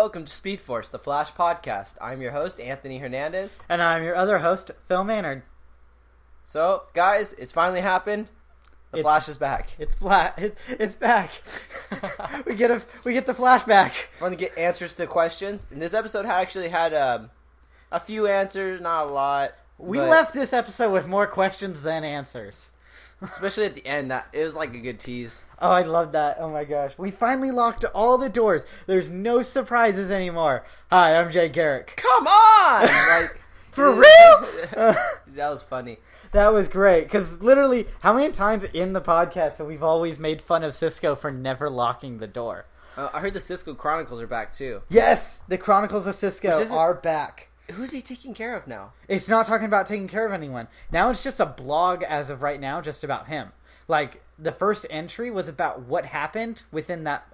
welcome to Speedforce, the Flash podcast. I'm your host, Anthony Hernandez. And I'm your other host, Phil Maynard. So, guys, it's finally happened. The Flash is back. It's back. we get the Flash back. We're going to get answers to questions. And this episode actually had a few answers, not a lot. We left this episode with more questions than answers. Especially at the end. It was like a good tease. Oh, I love that. Oh my gosh. We finally locked all the doors. There's no surprises anymore. Hi, I'm Jay Garrick. Come on! For real? That was funny. That was great. Because literally, how many times in the podcast have we always made fun of Cisco for never locking the door? I heard the Cisco Chronicles are back too. Yes! The Chronicles of Cisco are back. Who's he taking care of now? It's not talking about taking care of anyone. Now it's just a blog as of right now, just about him. Like, the first entry was about what happened within that,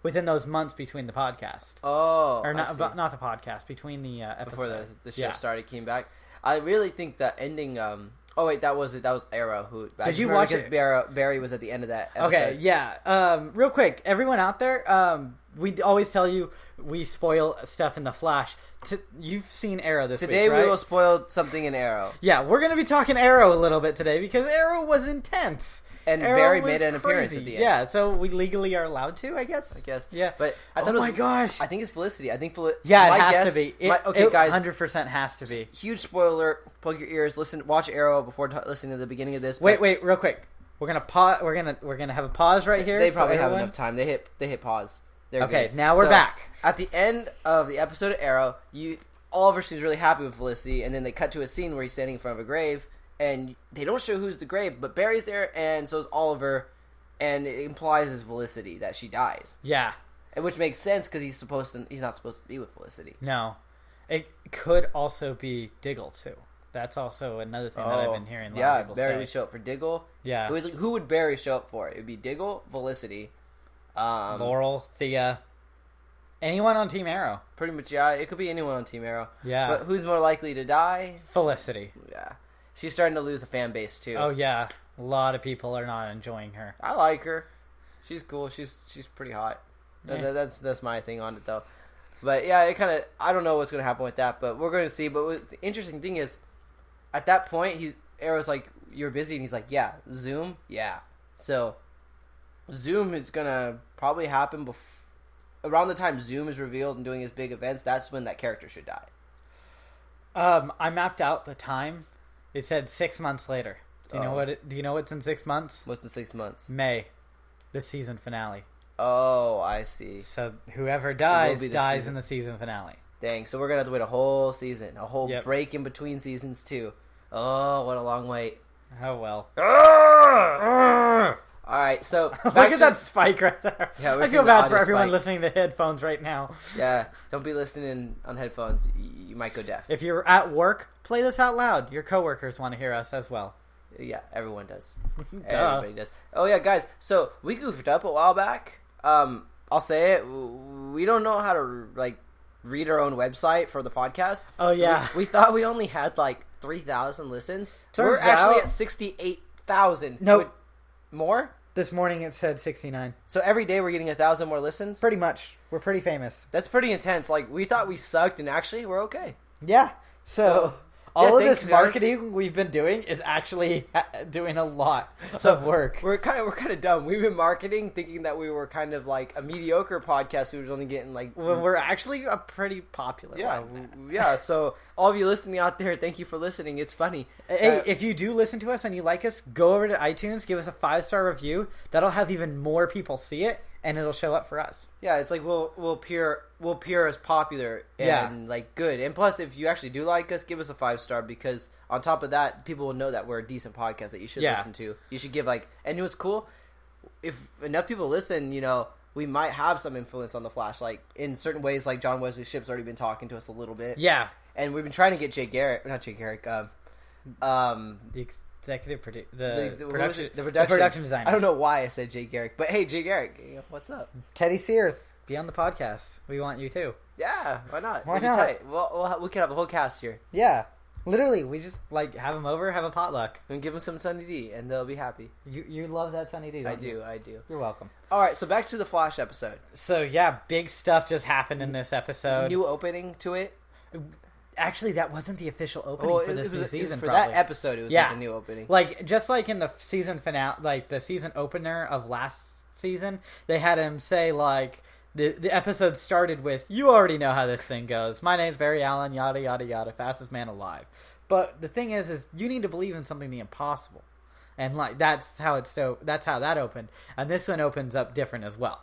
within those months between the podcast. Oh, or not the podcast, between the episode. Before the show started, came back. I really think that ending. Oh wait, that was it. That was Arrow. Who did you watch? Because Barry was at the end of that episode. Okay, yeah. Real quick, everyone out there. We always tell you we spoil stuff in the Flash. You've seen Arrow this week, right? Today we will spoil something in Arrow. Yeah, we're going to be talking Arrow a little bit today because Arrow was intense. And Arrow Barry made an appearance at the end. Yeah, so we legally are allowed to, I guess. Yeah. But I thought my gosh. I think it's Felicity. Yeah, it has to be. Okay, guys. 100% has to be. Huge spoiler. Plug your ears. Watch Arrow before listening to the beginning of this. Wait, real quick. We're gonna pause. We're gonna have a pause right here. They probably have enough time. They hit pause. They're okay, good. now we're back. At the end of the episode of Arrow, Oliver seems really happy with Felicity, and then they cut to a scene where he's standing in front of a grave, and they don't show who's the grave, but Barry's there, and so is Oliver, and it implies it's Felicity that she dies. Yeah, which makes sense because he's not supposed to be with Felicity. No, it could also be Diggle too. That's also another thing that I've been hearing. A lot of people Barry would show up for Diggle. Yeah, who would Barry show up for? It would be Diggle, Felicity, Laurel, Thea. Anyone on Team Arrow. Pretty much, yeah. It could be anyone on Team Arrow. Yeah. But who's more likely to die? Felicity. Yeah. She's starting to lose a fan base, too. Oh, yeah. A lot of people are not enjoying her. I like her. She's cool. She's pretty hot. Yeah. That's my thing on it, though. But, yeah, it kind of... I don't know what's going to happen with that, but we're going to see. But the interesting thing is, at that point, Arrow's like, you're busy, and he's like, yeah. Zoom? Yeah. So, Zoom is going to probably happen before... Around the time Zoom is revealed and doing his big events, that's when that character should die. I mapped out the time. It said 6 months later. Do you know what's in 6 months? What's in 6 months? May, the season finale. Oh, I see. So whoever dies in the season finale. Dang, so we're gonna have to wait a whole season, a whole break in between seasons too. Oh, what a long wait. Oh well. All right, so look at that spike right there. Yeah, I feel bad for everyone listening to headphones right now. Yeah, don't be listening on headphones. You might go deaf. If you're at work, play this out loud. Your coworkers want to hear us as well. Yeah, everyone does. Everybody does. Oh yeah, guys. So we goofed up a while back. I'll say it. We don't know how to read our own website for the podcast. Oh yeah. We thought we only had 3,000 listens. We're actually at 68,000. Nope. More? This morning it said 69. So every day we're getting 1,000 more listens? Pretty much. We're pretty famous. That's pretty intense. We thought we sucked, and actually we're okay. Yeah. So all of this marketing we've been doing is actually doing a lot of work. We're kind of dumb. We've been marketing thinking that we were kind of like a mediocre podcast who was only getting Well, we're actually a pretty popular one. Yeah, so all of you listening out there, thank you for listening. It's funny. Hey, if you do listen to us and you like us, go over to iTunes, give us a 5-star review. That'll have even more people see it, and it'll show up for us. Yeah, it's we'll appear as popular and good. And plus, if you actually do like us, give us a 5-star, because on top of that, people will know that we're a decent podcast that you should listen to. You should give and what's cool, if enough people listen, we might have some influence on the Flash, in certain ways. John Wesley Shipp's already been talking to us a little bit. Yeah, and we've been trying to get not Jay Garrick. The executive the production designer. I don't know why I said Jay Garrick, but hey, Jay Garrick, what's up? Teddy Sears, be on the podcast. We want you too. Yeah, why not? Why not? Well, we could have a whole cast here. Yeah. Literally, we just have them over, have a potluck, and give them some Sunny D, and they'll be happy. You love that Sunny D. I do. You're welcome. All right, so back to the Flash episode. So yeah, big stuff just happened in this episode. New opening to it. Actually, that wasn't the official opening for this new season. For that episode, it was like a new opening. Just like in the season finale, the season opener of last season, they had him say the episode started with, "You already know how this thing goes. My name's Barry Allen, yada yada yada, fastest man alive." But the thing is you need to believe in something the impossible, and that's how that opened, and this one opens up different as well.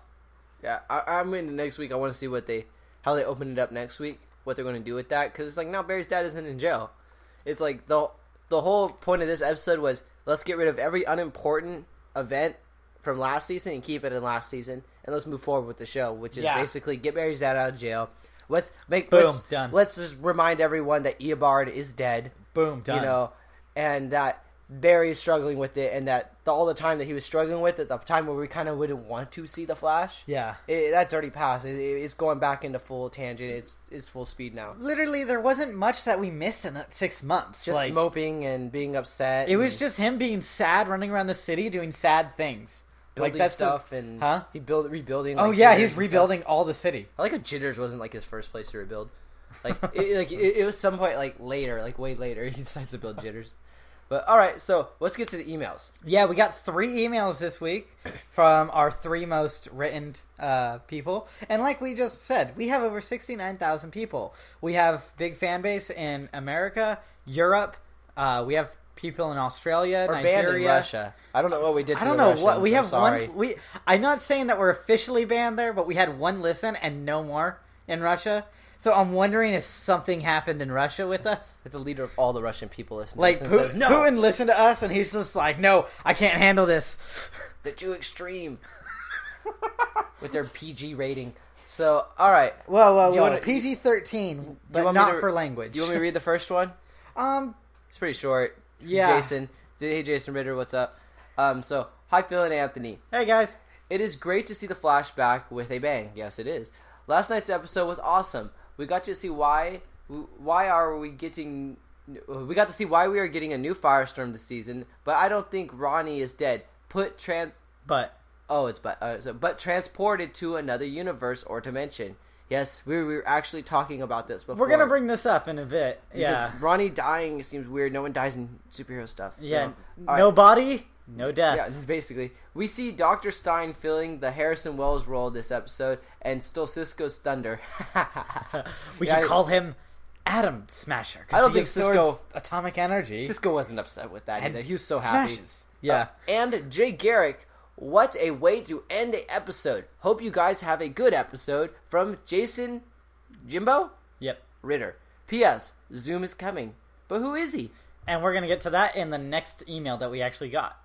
Yeah, I'm into next week. I want to see how they open it up next week, what they're going to do with that, because it's now Barry's dad isn't in jail. It's the whole point of this episode was, let's get rid of every unimportant event from last season and keep it in last season, and let's move forward with the show, which is basically get Barry's dad out of jail. Done. Let's just remind everyone that Eobard is dead. Boom, done. And that Barry is struggling with it, and that all the time that he was struggling with it, the time where we kind of wouldn't want to see the Flash. Yeah, that's already passed. It's going back into full tangent. It's full speed now. Literally, there wasn't much that we missed in that 6 months. Just moping and being upset. It was just him being sad, running around the city, doing sad things. Building stuff rebuilding. He's rebuilding all the city. I like how Jitters wasn't his first place to rebuild. It was some point later, way later, he decides to build Jitters. But all right, so let's get to the emails. Yeah, we got 3 emails this week from our 3 most written people, and like we just said, we have over 69,000 people. We have big fan base in America, Europe. We have people in Australia, or Nigeria, banned in Russia. I don't know what we did. I don't know Russians, what we have. Sorry. I'm not saying that we're officially banned there, but we had 1 listen and no more in Russia. So I'm wondering if something happened in Russia with us. If the leader of all the Russian people listens to us and says, "No." Putin listened to us, and he's just like, "No, I can't handle this. They're too extreme." With their PG rating. So, all right. Well, PG-13, but not for language. You want me to read the first one? It's pretty short. Yeah. Hey, Jason Ritter, what's up? So, hi, Phil and Anthony. Hey, guys. It is great to see the Flash back with a bang. Yes, it is. Last night's episode was awesome. We got to see why we are getting a new Firestorm this season, but I don't think Ronnie is dead. But transported to another universe or dimension. Yes, we were actually talking about this before. We're going to bring this up in a bit. Because Ronnie dying seems weird. No one dies in superhero stuff. Yeah. No body, no death. Yeah, basically. We see Dr. Stein filling the Harrison Wells role this episode and still Cisco's thunder. We can call him Atom Smasher. I don't think Cisco... atomic energy. Cisco wasn't upset with that either. He was so happy. Yeah. And Jay Garrick... What a way to end an episode. Hope you guys have a good episode. From Jason Jimbo? Yep. Ritter. P.S. Zoom is coming. But who is he? And we're going to get to that in the next email that we actually got.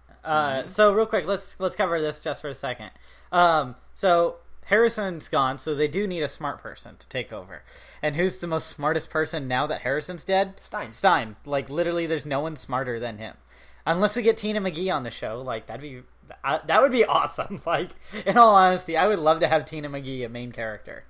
So real quick, let's cover this just for a second. So Harrison's gone, so they do need a smart person to take over. And who's the most smartest person now that Harrison's dead? Stein. Literally, there's no one smarter than him. Unless we get Tina McGee on the show, that would be awesome. In all honesty, I would love to have Tina McGee a main character.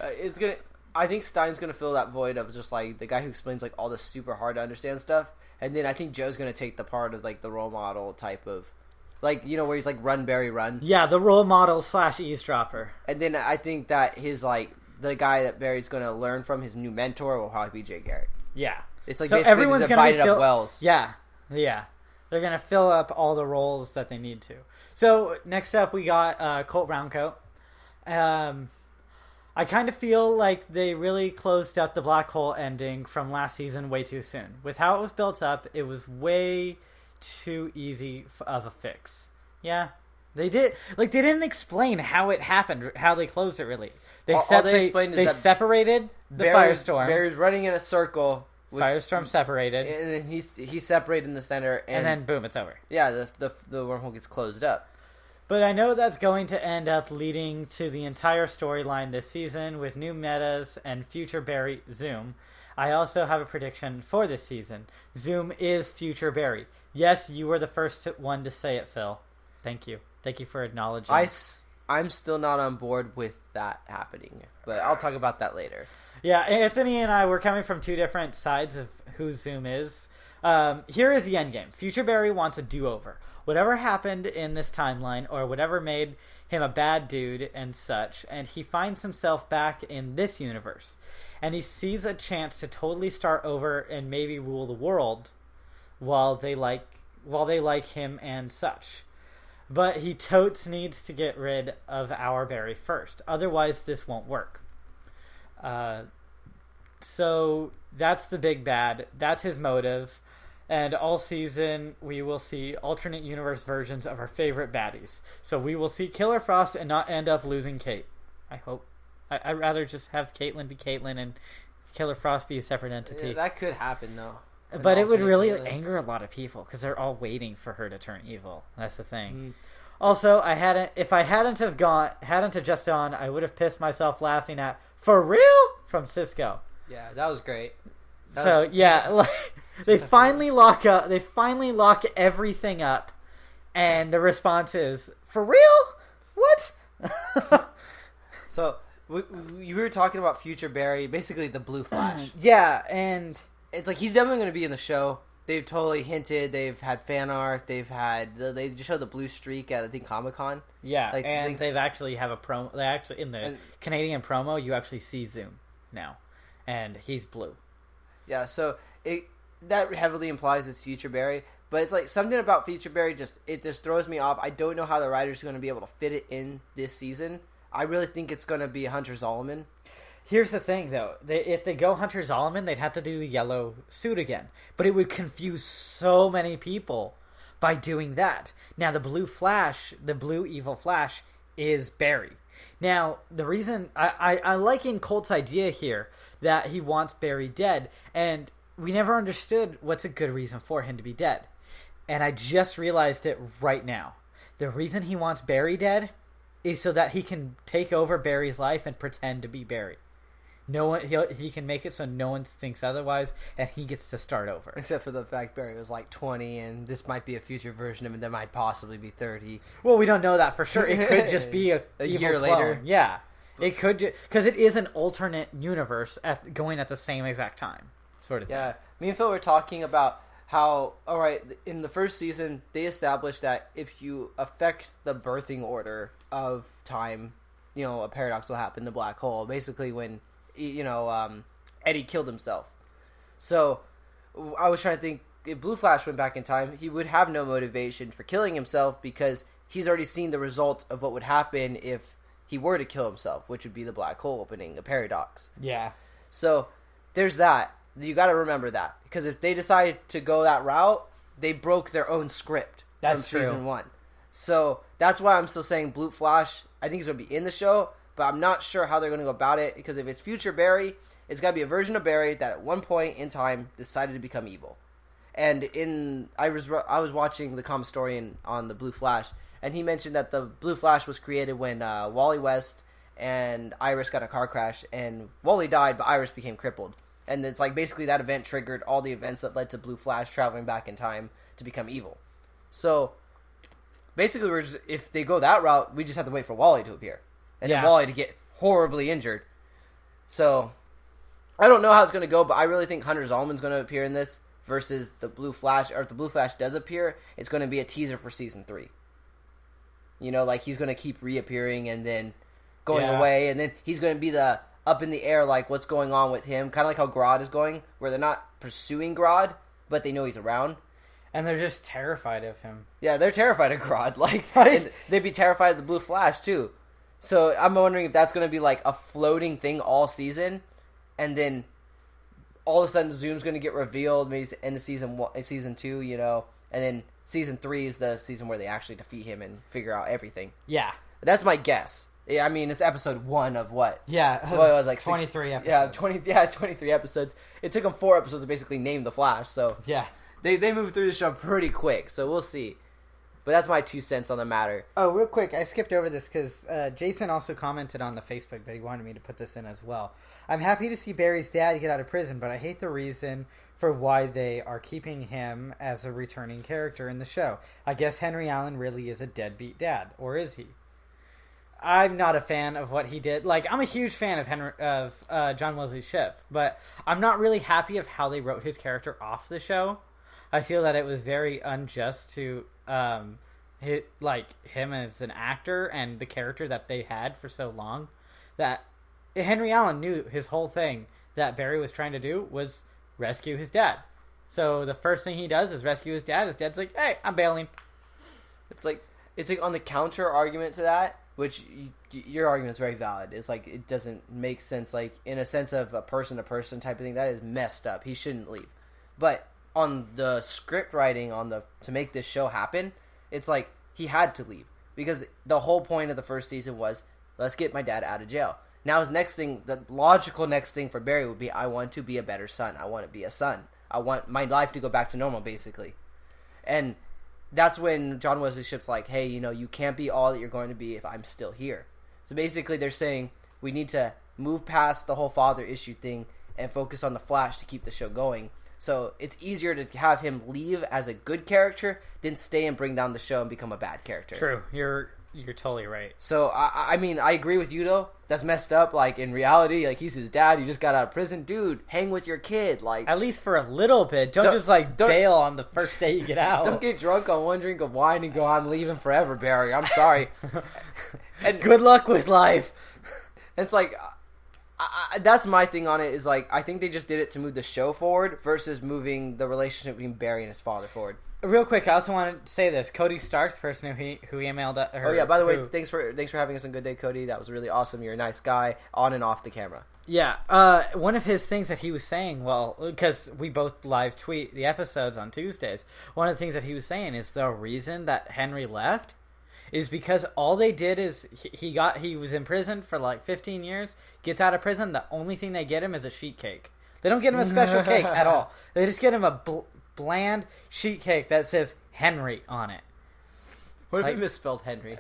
I think Stein's gonna fill that void of just the guy who explains all the super hard to understand stuff, and then I think Joe's gonna take the part of the role model type of, where he's run Barry run. Yeah, the role model / eavesdropper. And then I think that his the guy that Barry's gonna learn from, his new mentor, will probably be Jay Garrick. Yeah, it's so basically everyone's divided up wells. Yeah. They're going to fill up all the roles that they need to. So, next up, we got Colt Browncoat. I kind of feel like they really closed out the black hole ending from last season way too soon. With how it was built up, it was way too easy of a fix. Yeah. They did. They didn't explain how it happened, how they closed it, really. They separated the Firestorm. Barry's running in a circle. Firestorm separated, and then he's separated in the center, and then boom, it's over. Yeah, the wormhole gets closed up. But I know that's going to end up leading to the entire storyline this season with new metas and future Barry Zoom. I also have a prediction for this season. Zoom is future Barry. Yes, you were the first one to say it, Phil. Thank you. Thank you for acknowledging. I'm still not on board with that happening, but I'll talk about that later. Yeah, Anthony and I were coming from 2 different sides of who Zoom is. Here is the endgame. Future Barry wants a do-over. Whatever happened in this timeline, or whatever made him a bad dude and such, and he finds himself back in this universe. And he sees a chance to totally start over and maybe rule the world while they like him and such. But he totes needs to get rid of our Barry first. Otherwise, this won't work. So that's the big bad. That's his motive. And all season, we will see alternate universe versions of our favorite baddies. So we will see Killer Frost and not end up losing Kate. I hope. I'd rather just have Caitlyn be Caitlyn and Killer Frost be a separate entity. Yeah, that could happen, though. But it would really anger a lot of people because they're all waiting for her to turn evil. That's the thing. Mm. Also, if I hadn't have just gone, I would have pissed myself laughing at "For real?" from Cisco. Yeah, that was great. They finally lock up. They finally lock everything up, and the response is, "For real? What?" So we were talking about Future Barry, basically the Blue Flash. Yeah, and it's like he's definitely going to be in the show. They've totally hinted. They've had fan art. They just showed the blue streak at, I think, Comic-Con. Yeah, and they've actually have a promo. They actually in the Canadian promo, you actually see Zoom now, and he's blue. Yeah, so that heavily implies it's Future Barry, but it's like something about Future Barry just throws me off. I don't know how the writers are going to be able to fit it in this season. I really think it's going to be Hunter Zolomon. Here's the thing, though. If they go Hunter Zolomon, they'd have to do the yellow suit again. But it would confuse so many people by doing that. Now, the blue evil Flash, is Barry. Now, the reason... I like in Colt's idea here that he wants Barry dead, and we never understood what's a good reason for him to be dead. And I just realized it right now. The reason he wants Barry dead is so that he can take over Barry's life and pretend to be Barry. No one, he can make it so no one thinks otherwise, and he gets to start over. Except for the fact Barry was like 20, and this might be a future version of him that might possibly be 30. Well, we don't know that for sure. It could just be a year clone. later. Yeah, it could because it is an alternate universe going at the same exact time, sort of thing. Yeah, me and Phil were talking about how, all right, in the first season they established that if you affect the birthing order of time, a paradox will happen. The black hole, basically when. Eddie killed himself. So I was trying to think, if Blue Flash went back in time, he would have no motivation for killing himself because he's already seen the result of what would happen if he were to kill himself, which would be the black hole opening, a paradox. Yeah. So there's that. You got to remember that, because if they decide to go that route, they broke their own script from season 1. So that's why I'm still saying Blue Flash, I think he's going to be in the show. But I'm not sure how they're going to go about it, because if it's Future Barry, it's got to be a version of Barry that at one point in time decided to become evil. And I was watching the Commstorian on the Blue Flash, and he mentioned that the Blue Flash was created when Wally West and Iris got in a car crash, and Wally died, but Iris became crippled. And it's like basically that event triggered all the events that led to Blue Flash traveling back in time to become evil. So basically, if they go that route, we just have to wait for Wally to appear. And then Wally to get horribly injured. So, I don't know how it's going to go, but I really think Hunter Zolomon's going to appear in this versus the Blue Flash. Or if the Blue Flash does appear, it's going to be a teaser for Season 3. Like he's going to keep reappearing and then going away. And then he's going to be the up in the air, like what's going on with him. Kind of like how Grodd is going, where they're not pursuing Grodd, but they know he's around. And they're just terrified of him. Yeah, they're terrified of Grodd. And they'd be terrified of the Blue Flash, too. So I'm wondering if that's going to be like a floating thing all season, and then all of a sudden Zoom's going to get revealed maybe in the season 2, and then season 3 is the season where they actually defeat him and figure out everything. Yeah, that's my guess. I mean, it's episode 1 of what? Yeah, what was like 23 episodes. Yeah, 23 episodes. It took them 4 episodes to basically name the Flash. So yeah, they moved through the show pretty quick. So we'll see. But that's my 2 cents on the matter. Oh, real quick, I skipped over this because Jason also commented on the Facebook that he wanted me to put this in as well. I'm happy to see Barry's dad get out of prison, but I hate the reason for why they are keeping him as a returning character in the show. I guess Henry Allen really is a deadbeat dad, or is he? I'm not a fan of what he did. Like, I'm a huge fan of John Wesley Shipp, but I'm not really happy of how they wrote his character off the show. I feel that it was very unjust to him as an actor and the character that they had for so long. That Henry Allen knew his whole thing that Barry was trying to do was rescue his dad. So the first thing he does is rescue his dad. His dad's like, "Hey, I'm bailing." It's like on the counter argument to that, which your argument is very valid. It's like it doesn't make sense. Like in a sense of a person to person type of thing, that is messed up. He shouldn't leave. But on the script writing to make this show happen, it's like he had to leave because the whole point of the first season was let's get my dad out of jail. Now his next thing, the logical next thing for Barry would be I want to be a better son. I want to be a son. I want my life to go back to normal, basically. And that's when John Wesley Shipp's like, hey, you can't be all that you're going to be if I'm still here. So basically they're saying we need to move past the whole father issue thing and focus on the Flash to keep the show going. So it's easier to have him leave as a good character than stay and bring down the show and become a bad character. True. You're totally right. So, I mean, I agree with you, though. That's messed up. Like, in reality, like, he's his dad. He just got out of prison. Dude, hang with your kid. Like, at least for a little bit. Don't just, bail on the first day you get out. Don't get drunk on one drink of wine and go, I'm leaving forever, Barry. I'm sorry. And good luck with life. It's like... that's my thing on it is like I think they just did it to move the show forward versus moving the relationship between Barry and his father forward. Real quick, I also want to say this: Cody Stark, the person who emailed her. Oh yeah, by the way, thanks for having us on Good Day, Cody. That was really awesome. You're a nice guy, on and off the camera. Yeah, one of his things that he was saying, well, because we both live tweet the episodes on Tuesdays. One of the things that he was saying is the reason that Henry left is because all they did is he was in prison for like 15 years, gets out of prison, the only thing they get him is a sheet cake. They don't get him a special cake at all. They just get him a bland sheet cake that says Henry on it. What if he misspelled Henry?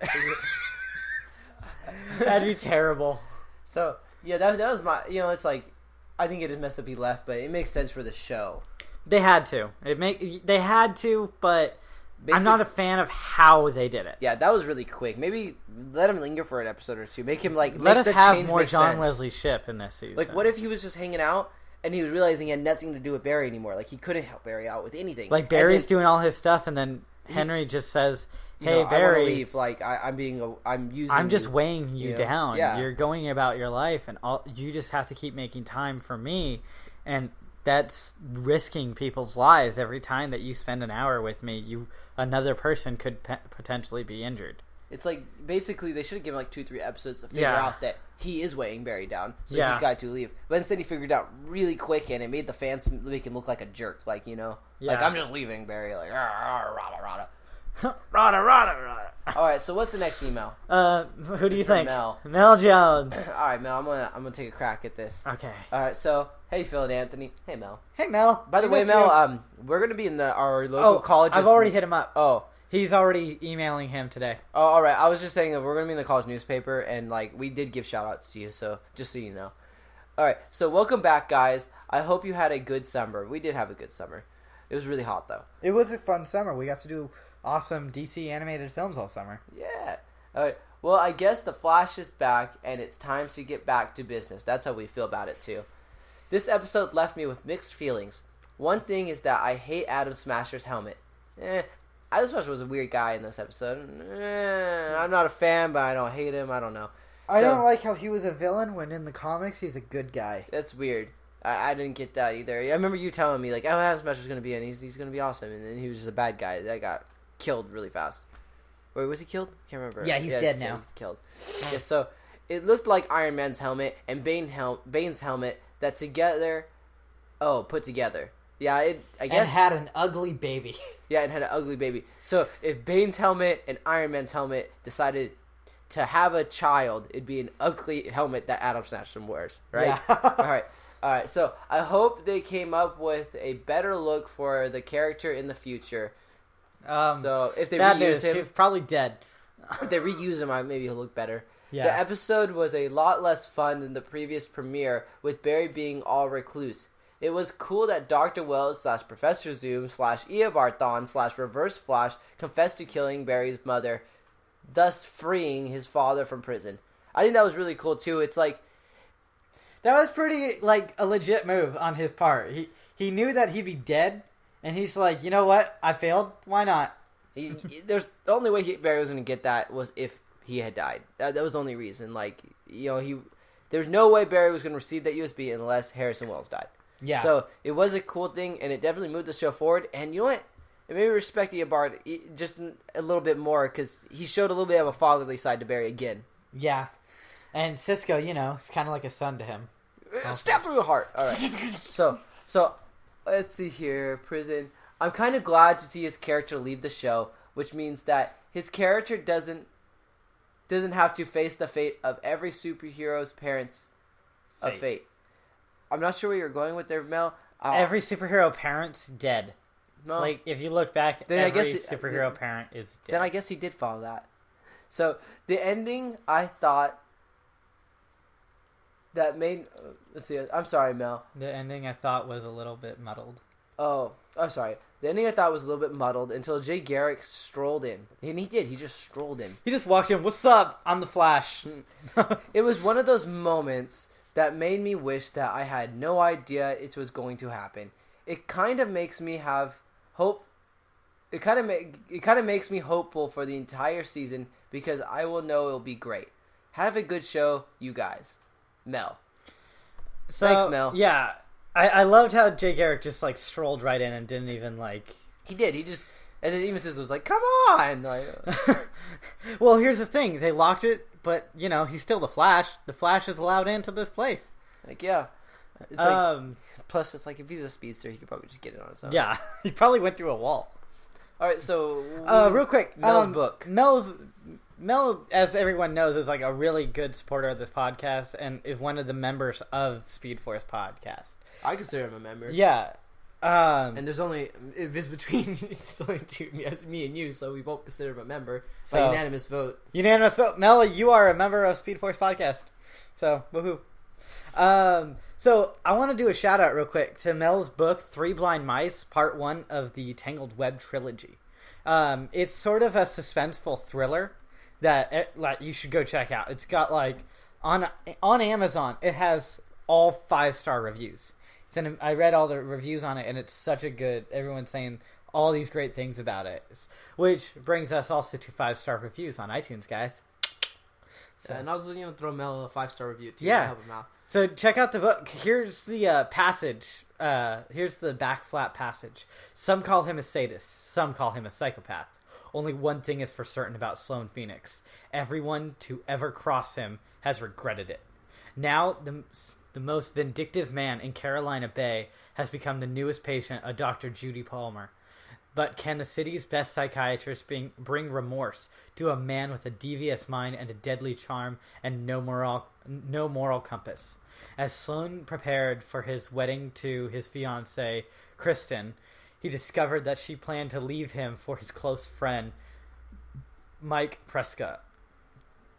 That'd be terrible. So, yeah, that was my, it's like, I think it is messed up he left, but it makes sense for the show. They had to. They had to, but... Basically, I'm not a fan of how they did it. Yeah, that was really quick. Maybe let him linger for an episode or two. Make him let us have more John Wesley Shipp in this season. Like, what if he was just hanging out and he was realizing he had nothing to do with Barry anymore? Like, he couldn't help Barry out with anything. Like, Barry's doing all his stuff, and then Henry just says, "Hey, Barry, I want to leave. Like, I'm just weighing you down. Yeah. You're going about your life, and you just have to keep making time for me." And that's risking people's lives every time that you spend an hour with me. Another person could potentially be injured. It's like basically they should have given like 2-3 episodes to figure out that he is weighing Barry down, so he's got to leave. But instead he figured out really quick, and it made the fans make him look like a jerk. Like like I'm just leaving Barry. Like rah rah rah rah rah rah. All right, so what's the next email? Who do you think? Mel Jones. All right, Mel, I'm gonna take a crack at this. Okay. All right, so hey Phil and Anthony. Hey Mel. Hey Mel. By the way, Mel, we're gonna be in our local college. I've already hit him up. Oh. He's already emailing him today. Oh, all right. I was just saying that we're going to be in the college newspaper, and like we did give shout-outs to you, so just so you know. All right. So welcome back, guys. I hope you had a good summer. We did have a good summer. It was really hot, though. It was a fun summer. We got to do awesome DC animated films all summer. Yeah. All right. Well, I guess the Flash is back, and it's time to get back to business. That's how we feel about it, too. This episode left me with mixed feelings. One thing is that I hate Adam Smasher's helmet. Adam Smasher was a weird guy in this episode. I'm not a fan, but I don't hate him. I don't know. I don't like how he was a villain when in the comics he's a good guy. That's weird. I didn't get that either. I remember you telling me, like, Adam Smasher's going to be in. He's going to be awesome. And then he was just a bad guy that got killed really fast. Wait, was he killed? I can't remember. Yeah, he's dead now. He's killed. Yeah, so it looked like Iron Man's helmet and Bane's helmet that together... Oh, put together. Yeah, I guess... And had an ugly baby. Yeah, and had an ugly baby. So if Bane's helmet and Iron Man's helmet decided to have a child, it'd be an ugly helmet that Adam Smasher wears, right? Yeah. All right. So I hope they came up with a better look for the character in the future. So if they reuse him... He's probably dead. If they reuse him, maybe he'll look better. Yeah. The episode was a lot less fun than the previous premiere, with Barry being all recluse. It was cool that Dr. Wells / Professor Zoom / Eobard Thawne / Reverse Flash confessed to killing Barry's mother. thus freeing his father from prison. I think that was really cool too. It's like that was pretty like a legit move on his part. He knew that he'd be dead, and he's like, you know what? I failed. Why not? There's the only way Barry was going to get that was if he had died. That was the only reason. Like, you know, there's no way Barry was going to receive that USB unless Harrison Wells died. Yeah. So it was a cool thing, and it definitely moved the show forward. And you know what? It made me respect Eobard just a little bit more because he showed a little bit of a fatherly side to Barry again. Yeah. And Cisco, you know, is kind of like a son to him. Stab through the heart. All right. So let's see here. Prison. I'm kind of glad to see his character leave the show, which means that his character doesn't have to face the fate of every superhero's parents' fate. I'm not sure where you're going with there, Mel. Every superhero parent's dead. No. Like, if you look back, then every superhero parent is dead. Then I guess he did follow that. So, the ending, I thought, that made... let's see, I'm sorry, Mel. The ending, I thought, was a little bit muddled. Oh, sorry. The ending, I thought, was a little bit muddled until Jay Garrick strolled in. And he did. He just strolled in. He just walked in. What's up? I'm the Flash. It was one of those moments that made me wish that I had no idea it was going to happen. It kind of makes me have hope. It kind of makes me hopeful for the entire season because I will know it'll be great. Have a good show, you guys. Mel. So, thanks, Mel. Yeah. I loved how Jay Garrick just, like, strolled right in and didn't even, like... He did. He just... And then even Cisco was like, come on! Like, well, here's the thing. They locked it, but, you know, he's still the Flash. The Flash is allowed into this place. Like, yeah. It's like, plus, it's like, if he's a speedster, he could probably just get it on his own. Yeah. He probably went through a wall. All right, so... real quick. Mel's book. Mel, as everyone knows, is like a really good supporter of this podcast and is one of the members of Speedforce podcast. I consider him a member. Yeah. And there's only... If it's between... It's only me and you, so we both consider him a member by unanimous vote. Unanimous vote. Mel, you are a member of Speedforce podcast. So, woohoo. So, I want to do a shout-out real quick to Mel's book, Three Blind Mice, Part 1 of the Tangled Web trilogy. It's sort of a suspenseful thriller that you should go check out. It's got, like, on Amazon, it has all 5-star reviews. I read all the reviews on it, and it's such a good... Everyone's saying all these great things about it. Which brings us also to 5-star reviews on iTunes, guys. So, and I was going to throw Mel a 5-star review, too. Yeah. To help him out. So check out the book. Here's the passage. Here's the back flat passage. Some call him a sadist. Some call him a psychopath. Only one thing is for certain about Sloan Phoenix. Everyone to ever cross him has regretted it. Now, the most vindictive man in Carolina Bay has become the newest patient, a Dr. Judy Palmer. But can the city's best psychiatrist bring remorse to a man with a devious mind and a deadly charm and no moral compass? As Sloan prepared for his wedding to his fiancée, Kristen, he discovered that she planned to leave him for his close friend, Mike Prescott.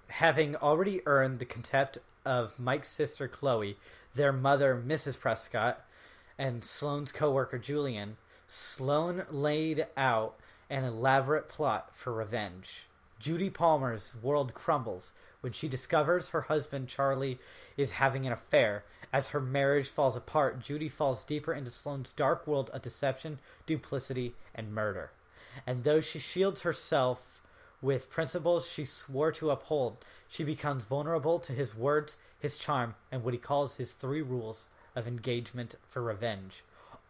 Having already earned the contempt of Mike's sister Chloe, their mother Mrs. Prescott, and Sloane's co-worker Julian, Sloane laid out an elaborate plot for revenge. Judy Palmer's world crumbles when she discovers her husband Charlie is having an affair. As her marriage falls apart, Judy falls deeper into Sloane's dark world of deception, duplicity, and murder. And though she shields herself with principles she swore to uphold, she becomes vulnerable to his words, his charm, and what he calls his 3 rules of engagement for revenge.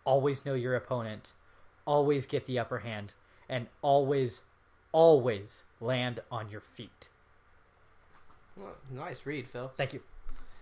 Always know your opponent, always get the upper hand, and always, always land on your feet. Well, nice read, Phil. Thank you.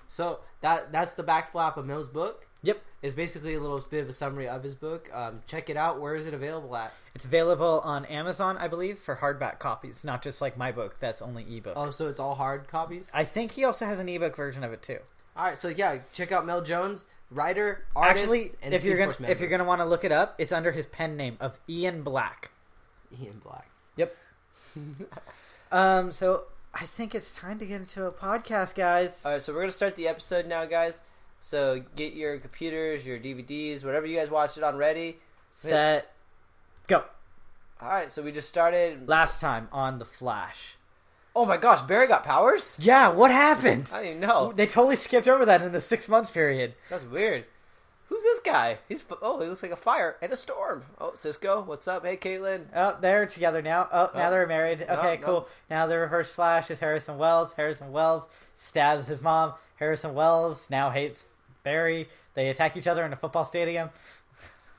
So that's the back flap of Mel's book. Yep. It's basically a little bit of a summary of his book. Check it out. Where is it available at? It's available on Amazon, I believe, for hardback copies. Not just like my book. That's only ebook. Oh, so it's all hard copies? I think he also has an ebook version of it too. All right. So yeah, check out Mel Jones, writer, artist, actually, and if you're gonna want to look it up, it's under his pen name of Ian Black. Ian Black. Yep. So I think it's time to get into a podcast, guys. All right, so we're gonna start the episode now, guys. So get your computers, your DVDs, whatever you guys watch it on ready. Set, go. All right, so we just started last time on The Flash. Oh my gosh, Barry got powers? Yeah, what happened? I didn't know. They totally skipped over that in the 6 months period. That's weird. Who's this guy? He looks like a fire and a storm. Oh, Cisco, what's up? Hey, Caitlin. Oh, they're together now. Now they're married. Okay, cool. Now the Reverse Flash is Harrison Wells. Harrison Wells stabs his mom. Harrison Wells now hates Barry. They attack each other in a football stadium.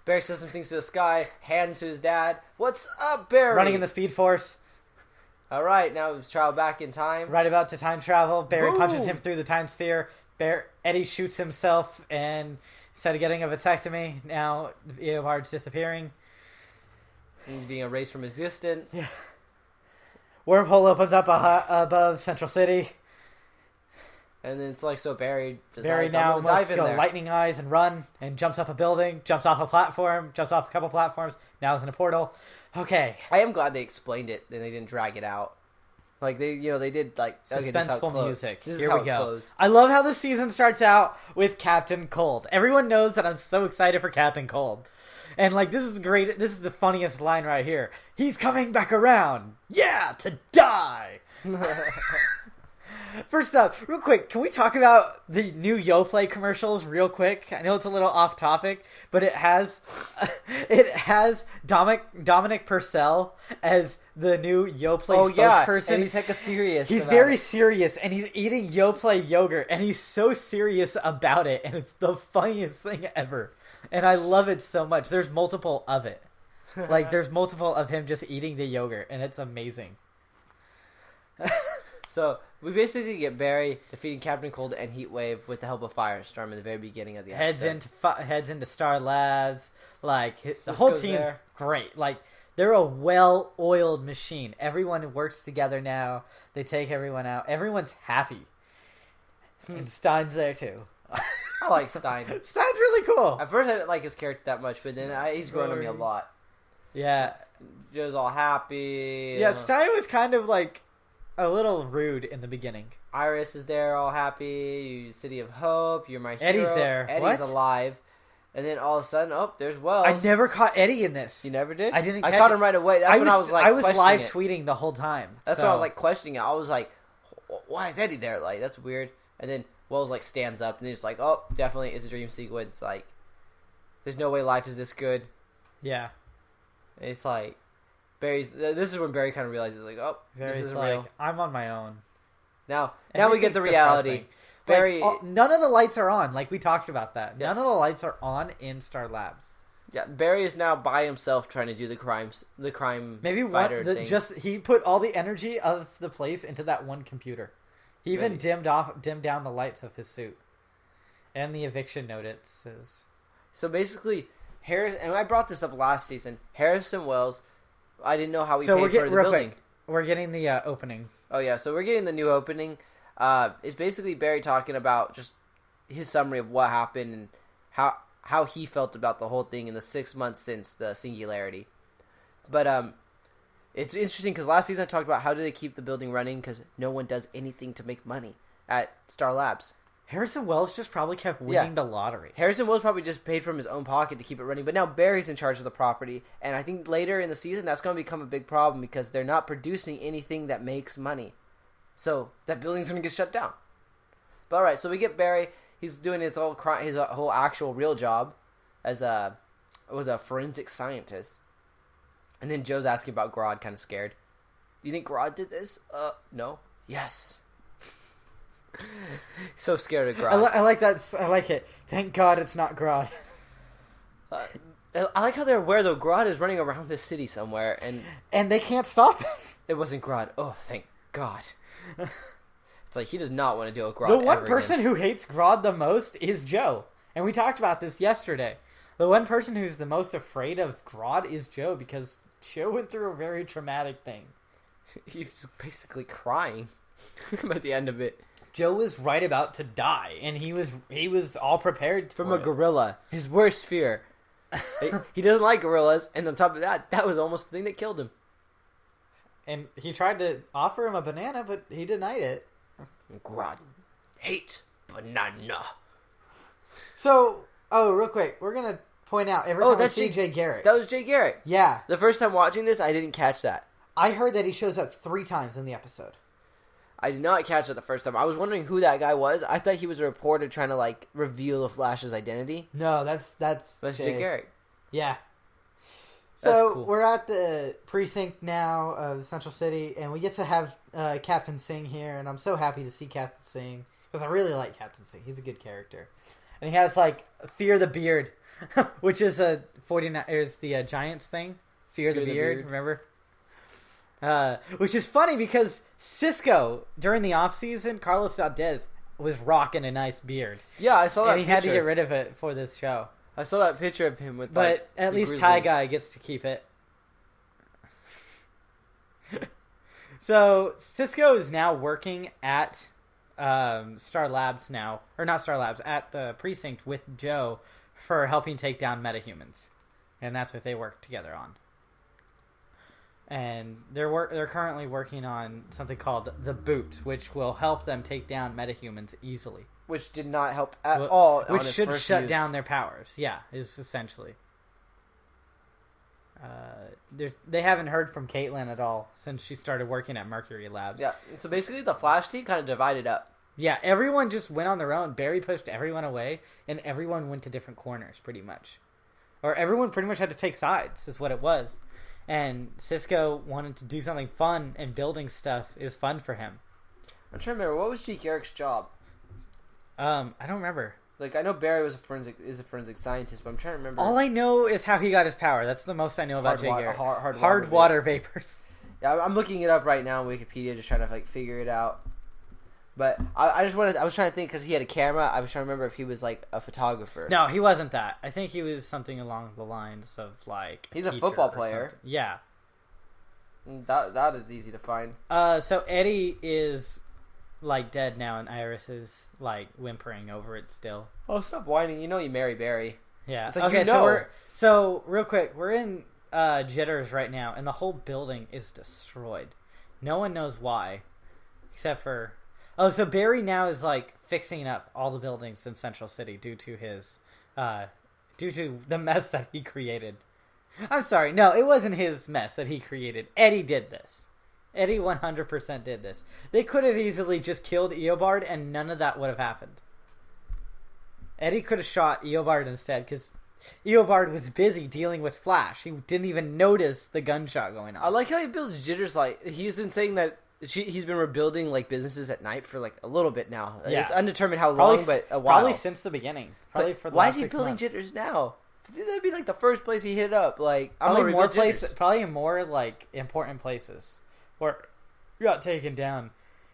Barry says some things to the sky, hand to his dad. What's up, Barry? Running in the Speedforce. All right, now it's travel back in time. Right about to time travel. Barry punches him through the time sphere. Eddie shoots himself, and instead of getting a vasectomy, now Eobard's disappearing. He's being erased from existence. Yeah. Wormhole opens up above Central City. And then it's like, so Barry decides, Barry now must go there. lightning eyes and run, and jumps up a building, jumps off a platform, jumps off a couple platforms, now is in a portal. Okay. I am glad they explained it and they didn't drag it out. Like, they did, like, suspenseful music. This is Here how we go. Closed. I love how the season starts out with Captain Cold. Everyone knows that I'm so excited for Captain Cold. And, like, this is great. This is the funniest line right here. He's coming back around. Yeah, to die. First up, real quick, can we talk about the new YoPlay commercials real quick? I know it's a little off topic, but it has Dominic Purcell as the new YoPlay spokesperson. And he's hecka serious. He's very serious, and he's eating YoPlay yogurt, and he's so serious about it, and it's the funniest thing ever. And I love it so much. There's multiple of it. Like, there's multiple of him just eating the yogurt, and it's amazing. So, we basically get Barry defeating Captain Cold and Heatwave with the help of Firestorm in the very beginning of the episode. Heads into Star Labs. Like, the whole team's great. Like, they're a well-oiled machine. Everyone works together now. They take everyone out. Everyone's happy. And Stein's there, too. I like Stein. Stein's really cool. At first, I didn't like his character that much, but then he's grown on me a lot. Yeah. Joe's all happy. Yeah, Stein was kind of, like, a little rude in the beginning. Iris is there, all happy. You, City of Hope. You're my hero. Eddie's there. Eddie's alive. And then all of a sudden, there's Wells. I never caught Eddie in this. You never did? I didn't catch I caught him right away. That's when I was like, I was live tweeting the whole time. That's when I was like questioning it. I was like, why is Eddie there? Like, that's weird. And then Wells like stands up and he's like, oh, definitely it's a dream sequence. Like, there's no way life is this good. Yeah. And it's like, this is when Barry kind of realizes, like, oh, Barry's this isn't like, real. I'm on my own. Now we get the reality. Depressing. Barry, like, none of the lights are on. Like, we talked about that. Yeah. None of the lights are on in Star Labs. Yeah, Barry is now by himself trying to do the crime Maybe fighter thing. He put all the energy of the place into that one computer. He even dimmed down the lights of his suit, and the eviction notices. So basically, and I brought this up last season. Harrison Wells, I didn't know how he paid for the building. Quick, we're getting the opening. Oh yeah, so we're getting the new opening. It's basically Barry talking about just his summary of what happened and how he felt about the whole thing in the 6 months since the singularity. But it's interesting because last season I talked about how do they keep the building running because no one does anything to make money at Star Labs. Harrison Wells just probably kept winning the lottery. Harrison Wells probably just paid from his own pocket to keep it running, but now Barry's in charge of the property, and I think later in the season that's going to become a big problem because they're not producing anything that makes money. So that building's going to get shut down. But all right, so we get Barry. He's doing his whole actual real job as a forensic scientist. And then Joe's asking about Grodd, kind of scared. Do you think Grodd did this? No. Yes. So scared of Grodd. I like that. I like it. Thank God it's not Grodd. I like how they're aware, though. Grodd is running around this city somewhere, and they can't stop him. It wasn't Grodd. Oh, thank God. It's like he does not want to deal with Grodd. The one person who hates Grodd the most is Joe. And we talked about this yesterday. The one person who's the most afraid of Grodd is Joe because Joe went through a very traumatic thing. He was basically crying by the end of it. Joe was right about to die, and he was all prepared from a gorilla. His worst fear. He doesn't like gorillas, and on top of that, that was almost the thing that killed him. And he tried to offer him a banana, but he denied it. Grodd hate banana. So, real quick, we're gonna point out every time we see Jay Garrett. That was Jay Garrett. Yeah. The first time watching this, I didn't catch that. I heard that he shows up 3 times in the episode. I did not catch it the first time. I was wondering who that guy was. I thought he was a reporter trying to like reveal the Flash's identity. No, that's Jay Garrick. Yeah. That's So cool. we're at the precinct now of Central City, and we get to have Captain Singh here, and I'm so happy to see Captain Singh because I really like Captain Singh. He's a good character, and he has like Fear the Beard, which is a 49 is the Giants thing. Fear the Beard, remember? Which is funny because Cisco during the off season, Carlos Valdez was rocking a nice beard. Yeah, I saw that. And he had to get rid of it for this show. I saw that picture of him with. But at least Ty Guy gets to keep it. So Cisco is now working at Star Labs now, or not Star Labs, at the precinct with Joe for helping take down metahumans, and that's what they work together on. And they're currently working on something called the Boot, which will help them take down metahumans easily. Which did not help at all. Which should shut down their powers. Yeah, is essentially. They haven't heard from Caitlin at all since she started working at Mercury Labs. Yeah, so basically the Flash team kind of divided up. Yeah, everyone just went on their own. Barry pushed everyone away, and everyone went to different corners, pretty much. Or everyone pretty much had to take sides, is what it was. And Cisco wanted to do something fun, and building stuff is fun for him. I'm trying to remember, what was G. Garrick's job? I don't remember. Like, I know Barry was a forensic scientist, but I'm trying to remember. All I know is how he got his power. That's the most I know about Jay Garrick. Hard water vapors. Yeah, I'm looking it up right now on Wikipedia, just trying to like figure it out. But I was trying to think because he had a camera. I was trying to remember if he was like a photographer. No, he wasn't that. I think he was something along the lines of like. He's a football player. Something. Yeah. That is easy to find. So Eddie is like dead now, and Iris is like whimpering over it still. Oh, stop whining! You know you marry Barry. Yeah. It's like, okay. you know. So real quick, we're in Jitters right now, and the whole building is destroyed. No one knows why, except for. Oh, so Barry now is like fixing up all the buildings in Central City due to the mess that he created. I'm sorry, no, it wasn't his mess that he created. Eddie did this. Eddie 100% did this. They could have easily just killed Eobard and none of that would have happened. Eddie could have shot Eobard instead because Eobard was busy dealing with Flash. He didn't even notice the gunshot going on. I like how he builds Jitters. Like he's been saying that he's been rebuilding like businesses at night for like a little bit now. Yeah. It's undetermined how long, but a while. Probably since the beginning. Probably for the why last is he 6 building months. Jitters now? That'd be like the first place he hit up. Like probably more places, probably more like important places where you got taken down.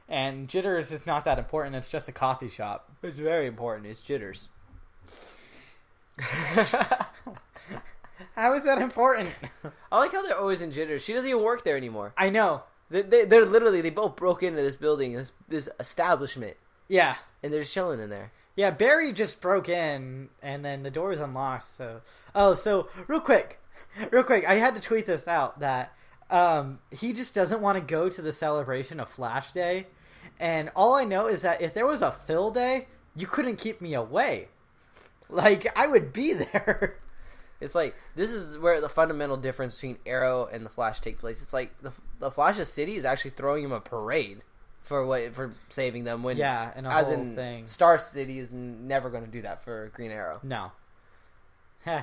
And Jitters is not that important. It's just a coffee shop. It's very important. It's Jitters. How is that important? I like how they're always in Jitters. She doesn't even work there anymore. I know. They're literally, they both broke into this building, this establishment. Yeah. And they're just chilling in there. Yeah, Barry just broke in, and then the door is unlocked, so... Oh, so, real quick, I had to tweet this out, that he just doesn't want to go to the celebration of Flash Day, and all I know is that if there was a Phil Day, you couldn't keep me away. Like, I would be there. It's like, this is where the fundamental difference between Arrow and the Flash take place. It's like, the Flash's city is actually throwing him a parade for saving them. When, yeah, and as in thing. Star City is never going to do that for Green Arrow. No.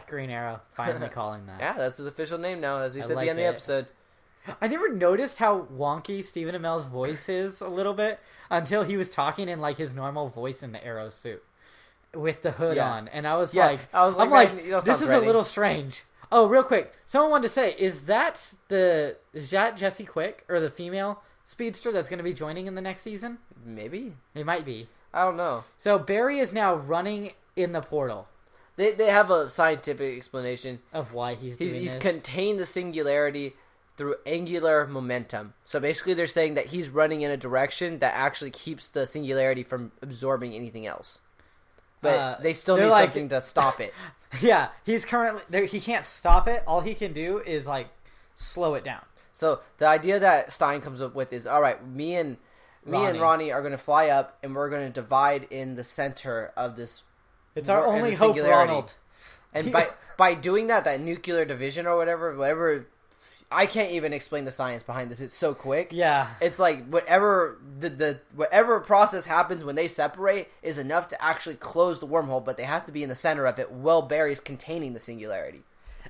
Green Arrow, finally calling that. Yeah, that's his official name now, as we said at the end of the episode. I never noticed how wonky Stephen Amell's voice is a little bit until he was talking in like his normal voice in the Arrow suit with the hood on, and I was like, this is a little strange. Oh, real quick, someone wanted to say, is that Jesse Quick or the female speedster that's going to be joining in the next season? Maybe it might be. I don't know. So Barry is now running in the portal. They have a scientific explanation of why he's doing he's this. contained the singularity through angular momentum. So basically, they're saying that he's running in a direction that actually keeps the singularity from absorbing anything else. But they still need something to stop it. Yeah, he's currently he can't stop it. All he can do is like slow it down. So the idea that Stein comes up with is, all right, me and Ronnie are going to fly up, and we're going to divide in the center of this. It's our only hope, Ronald. And by doing that nuclear division or whatever I can't even explain the science behind this. It's so quick. Yeah. It's like whatever whatever process happens when they separate is enough to actually close the wormhole, but they have to be in the center of it while Barry's containing the singularity.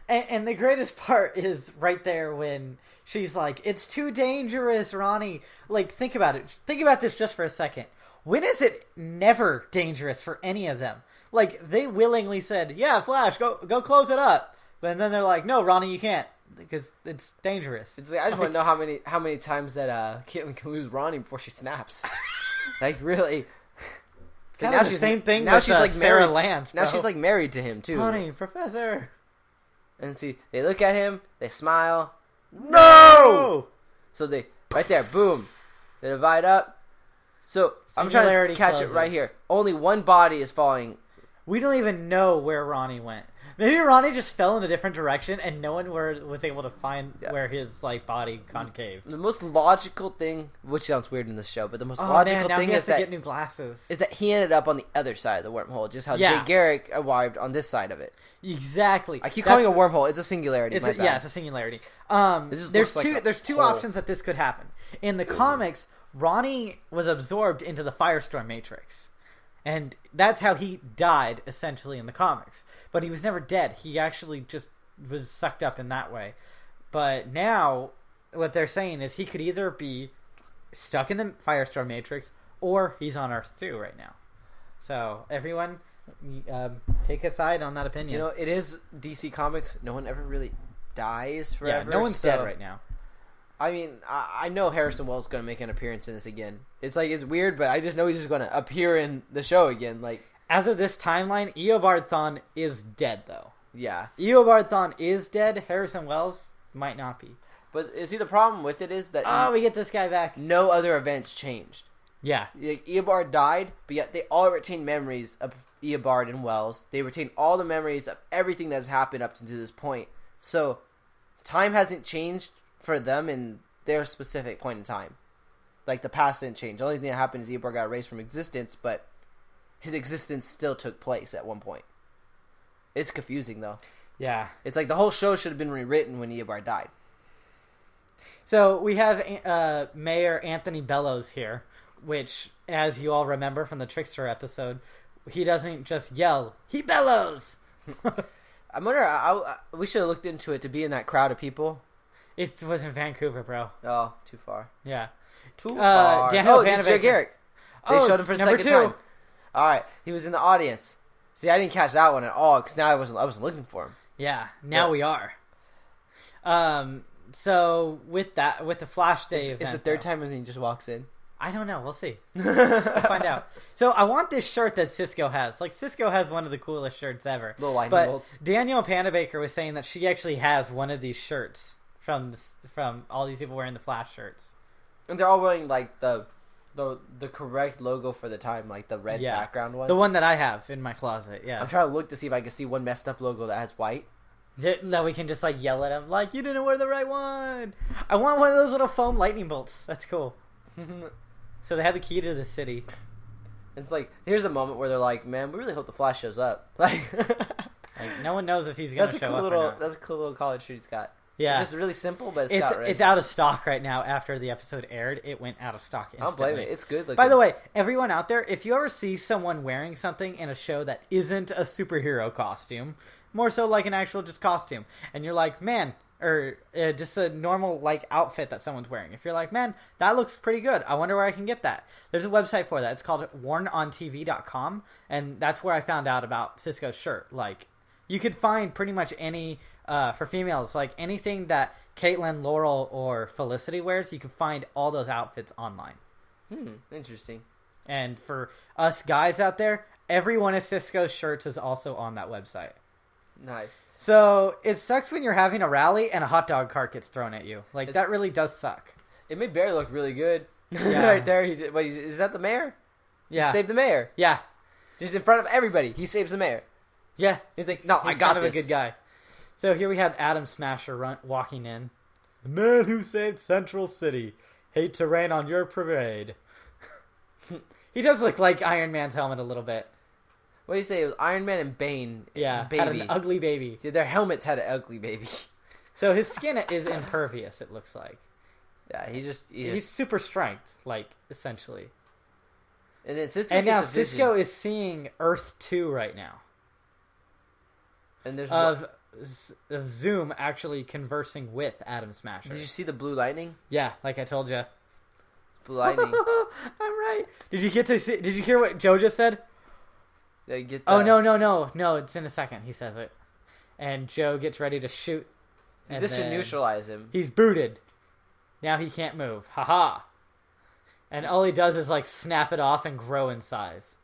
And the greatest part is right there when she's like, "It's too dangerous, Ronnie." Like, think about it. Think about this just for a second. When is it never dangerous for any of them? Like, they willingly said, "Yeah, Flash, go close it up." But then they're like, "No, Ronnie, you can't because it's dangerous." It's like, I just want to know how many times that Caitlin can lose Ronnie before she snaps. Like, really. So now she's the same thing. Now she's like Sarah Lance. Bro. Now she's like married to him too. Ronnie, Professor. And see, they look at him, they smile. No! So they, right there, boom. They divide up. So, I'm trying to catch it right here. Only one body is falling. We don't even know where Ronnie went. Maybe Ronnie just fell in a different direction and no one was able to find where his body concaved. The most logical thing, which sounds weird in this show, but the most logical thing is that get new glasses. Is that he ended up on the other side of the wormhole, just how Jay Garrick arrived on this side of it. Exactly. I keep calling it a wormhole. It's a singularity. It's a singularity. There's two options that this could happen. In the comics, Ronnie was absorbed into the Firestorm Matrix. And that's how he died, essentially, in the comics. But he was never dead. He actually just was sucked up in that way. But now, what they're saying is he could either be stuck in the Firestorm Matrix, or he's on Earth 2 right now. So, everyone, take a side on that opinion. You know, it is DC Comics. No one ever really dies forever. Yeah, no one's dead right now. I mean, I know Harrison Wells is going to make an appearance in this again. It's like, it's weird, but I just know he's just going to appear in the show again. Like, as of this timeline, Eobard Thawne is dead, though. Yeah. Eobard Thawne is dead. Harrison Wells might not be. But see, the problem with it is that... we get this guy back. No other events changed. Yeah. Like, Eobard died, but yet they all retain memories of Eobard and Wells. They retain all the memories of everything that's happened up to this point. So, time hasn't changed for them in their specific point in time. Like, the past didn't change. The only thing that happened is Eobard got erased from existence, but his existence still took place at one point. It's confusing, though. Yeah. It's like the whole show should have been rewritten when Eobard died. So, we have Mayor Anthony Bellows here, which, as you all remember from the Trickster episode, he doesn't just yell, he bellows! I wonder, we should have looked into it to be in that crowd of people. It was in Vancouver, bro. Oh, too far. Yeah. Too far. Daniel it's Jay Garrick. They showed him for the second 2. time. All right, he was in the audience. See, I didn't catch that one at all because now I wasn't looking for him. Yeah, now we are. So with the Flash Day event, is the third time when he just walks in? I don't know. We'll see. We'll find out. So I want this shirt that Cisco has. Like, Cisco has one of the coolest shirts ever. Little lightning bolts. Danielle Panabaker was saying that she actually has one of these shirts from all these people wearing the Flash shirts. And they're all wearing, like, the correct logo for the time, like the red background one. The one that I have in my closet, yeah. I'm trying to look to see if I can see one messed up logo that has white. That we can just, like, yell at them, like, you didn't wear the right one. I want one of those little foam lightning bolts. That's cool. So they have the key to the city. It's like, here's the moment where they're like, man, we really hope the Flash shows up. Like no one knows if he's going to show up or not. That's a cool little college shirt he's got. Yeah. It's just really simple, but it's out of stock right now. After the episode aired, it went out of stock instantly. I don't blame it. It's good looking. By the way, everyone out there, if you ever see someone wearing something in a show that isn't a superhero costume, more so like an actual just costume, and you're like, man, or just a normal like outfit that someone's wearing, if you're like, man, that looks pretty good, I wonder where I can get that. There's a website for that. It's called wornontv.com, and that's where I found out about Cisco's shirt. Like, you could find pretty much any... for females, like anything that Caitlin, Laurel, or Felicity wears, you can find all those outfits online. Interesting. And for us guys out there, every one of Cisco's shirts is also on that website. Nice. So it sucks when you're having a rally and a hot dog cart gets thrown at you. Like, that really does suck. It made Barry look really good. Yeah. Right there. Is that the mayor? Yeah. He saved the mayor. Yeah. Just in front of everybody. He saves the mayor. Yeah. He's like, no, I got this. He's kind of a good guy. So here we have Atom Smasher walking in. The man who saved Central City. Hate to rain on your parade. He does look like Iron Man's helmet a little bit. What do you say? It was Iron Man and Bane. Yeah, baby. had an ugly baby. See, their helmets had an ugly baby. So his skin is impervious, it looks like. Yeah, he's super strength, like, essentially. And then Cisco and now Cisco is seeing Earth 2 right now. And there's of Zoom actually conversing with Atom Smasher. Did you see the blue lightning? Yeah, like I told you. It's blue lightning. I'm right. Did you hear what Joe just said? Yeah, get Oh, no. It's in a second. He says it. And Joe gets ready to shoot. This should neutralize him. He's booted. Now he can't move. Haha. And all he does is, like, snap it off and grow in size.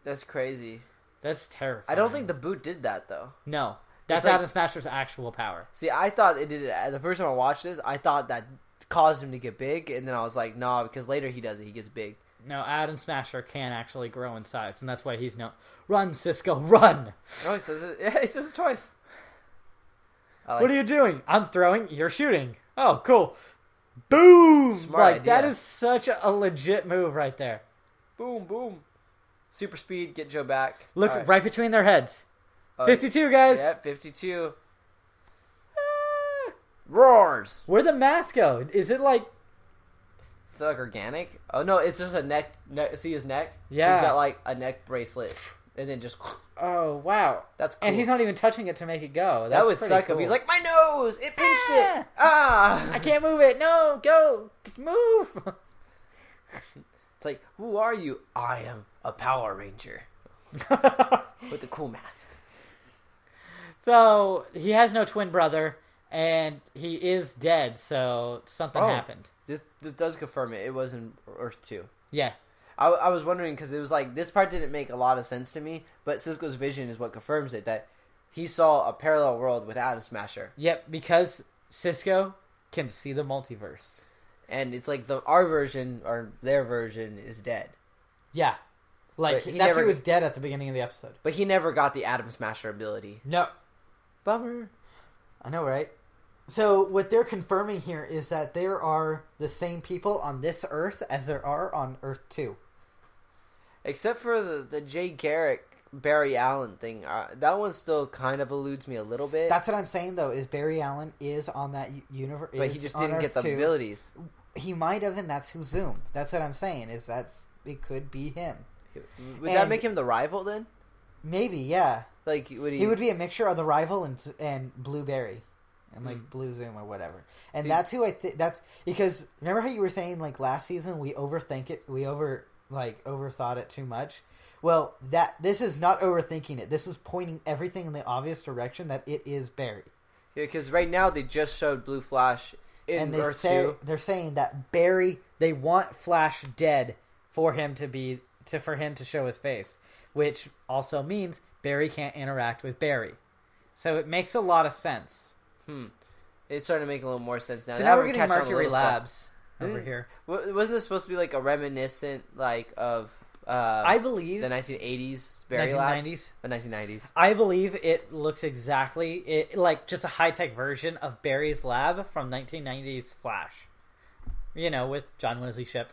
That's crazy. That's terrifying. I don't think the boot did that, though. No. That's Atom Smasher's actual power. See, I thought it did it. The first time I watched this, I thought that caused him to get big, and then I was like, no, because later he does it. He gets big. No, Atom Smasher can actually grow in size, and that's why he's no. Run, Cisco, run! Oh, he says it. Yeah, he says it twice. What are you doing? I'm throwing. You're shooting. Oh, cool. Boom! Smart idea. That is such a legit move right there. Boom, boom. Super speed, get Joe back. Look right between their heads. 52, guys. Yep, 52. Roars. Where'd the mask go? Is it like... Is it like organic? Oh, no, it's just a neck. See his neck? Yeah. He's got like a neck bracelet. And then just... Oh, wow. That's cool. And he's not even touching it to make it go. That would suck if he's like, my nose! It pinched it! Ah! I can't move it. No, go. Move. It's like, who are you? I am a Power Ranger. With the cool mask. So, he has no twin brother, and he is dead, so something happened. This does confirm it. It was in Earth 2. Yeah. I was wondering, because it was like, this part didn't make a lot of sense to me, but Cisco's vision is what confirms it, that he saw a parallel world with Atom Smasher. Yep, because Cisco can see the multiverse. And it's like our version, or their version, is dead. Yeah. Like, that's who was dead at the beginning of the episode. But he never got the Atom Smasher ability. No. Bummer. I know, right? So, what they're confirming here is that there are the same people on this Earth as there are on Earth 2. Except for the Jay Garrick, Barry Allen thing. That one still kind of eludes me a little bit. That's what I'm saying, though, is Barry Allen is on that universe. But he just didn't get the abilities. He might have, and that's who Zoom. That's what I'm saying, is it could be him. Would that make him the rival, then? Maybe, yeah. Like, he would be a mixture of the rival and Blueberry. And, like, Blue Zoom or whatever. And that's who I think... That's... Because, remember how you were saying, like, last season, we overthink it? We overthought it too much? Well, this is not overthinking it. This is pointing everything in the obvious direction that it is Barry. Yeah, because right now they just showed Blue Flash in Earth 2. They're saying that Barry... They want Flash dead for him to show his face. Which also means Barry can't interact with Barry. So it makes a lot of sense. It's starting to make a little more sense now. So now we're getting Mercury Labs over here. Wasn't this supposed to be like a reminiscent, like, of I believe the 1980s Barry 1990s? Lab? The 1990s. I believe it looks exactly like just a high-tech version of Barry's lab from 1990s Flash. You know, with John Wesley Shipp.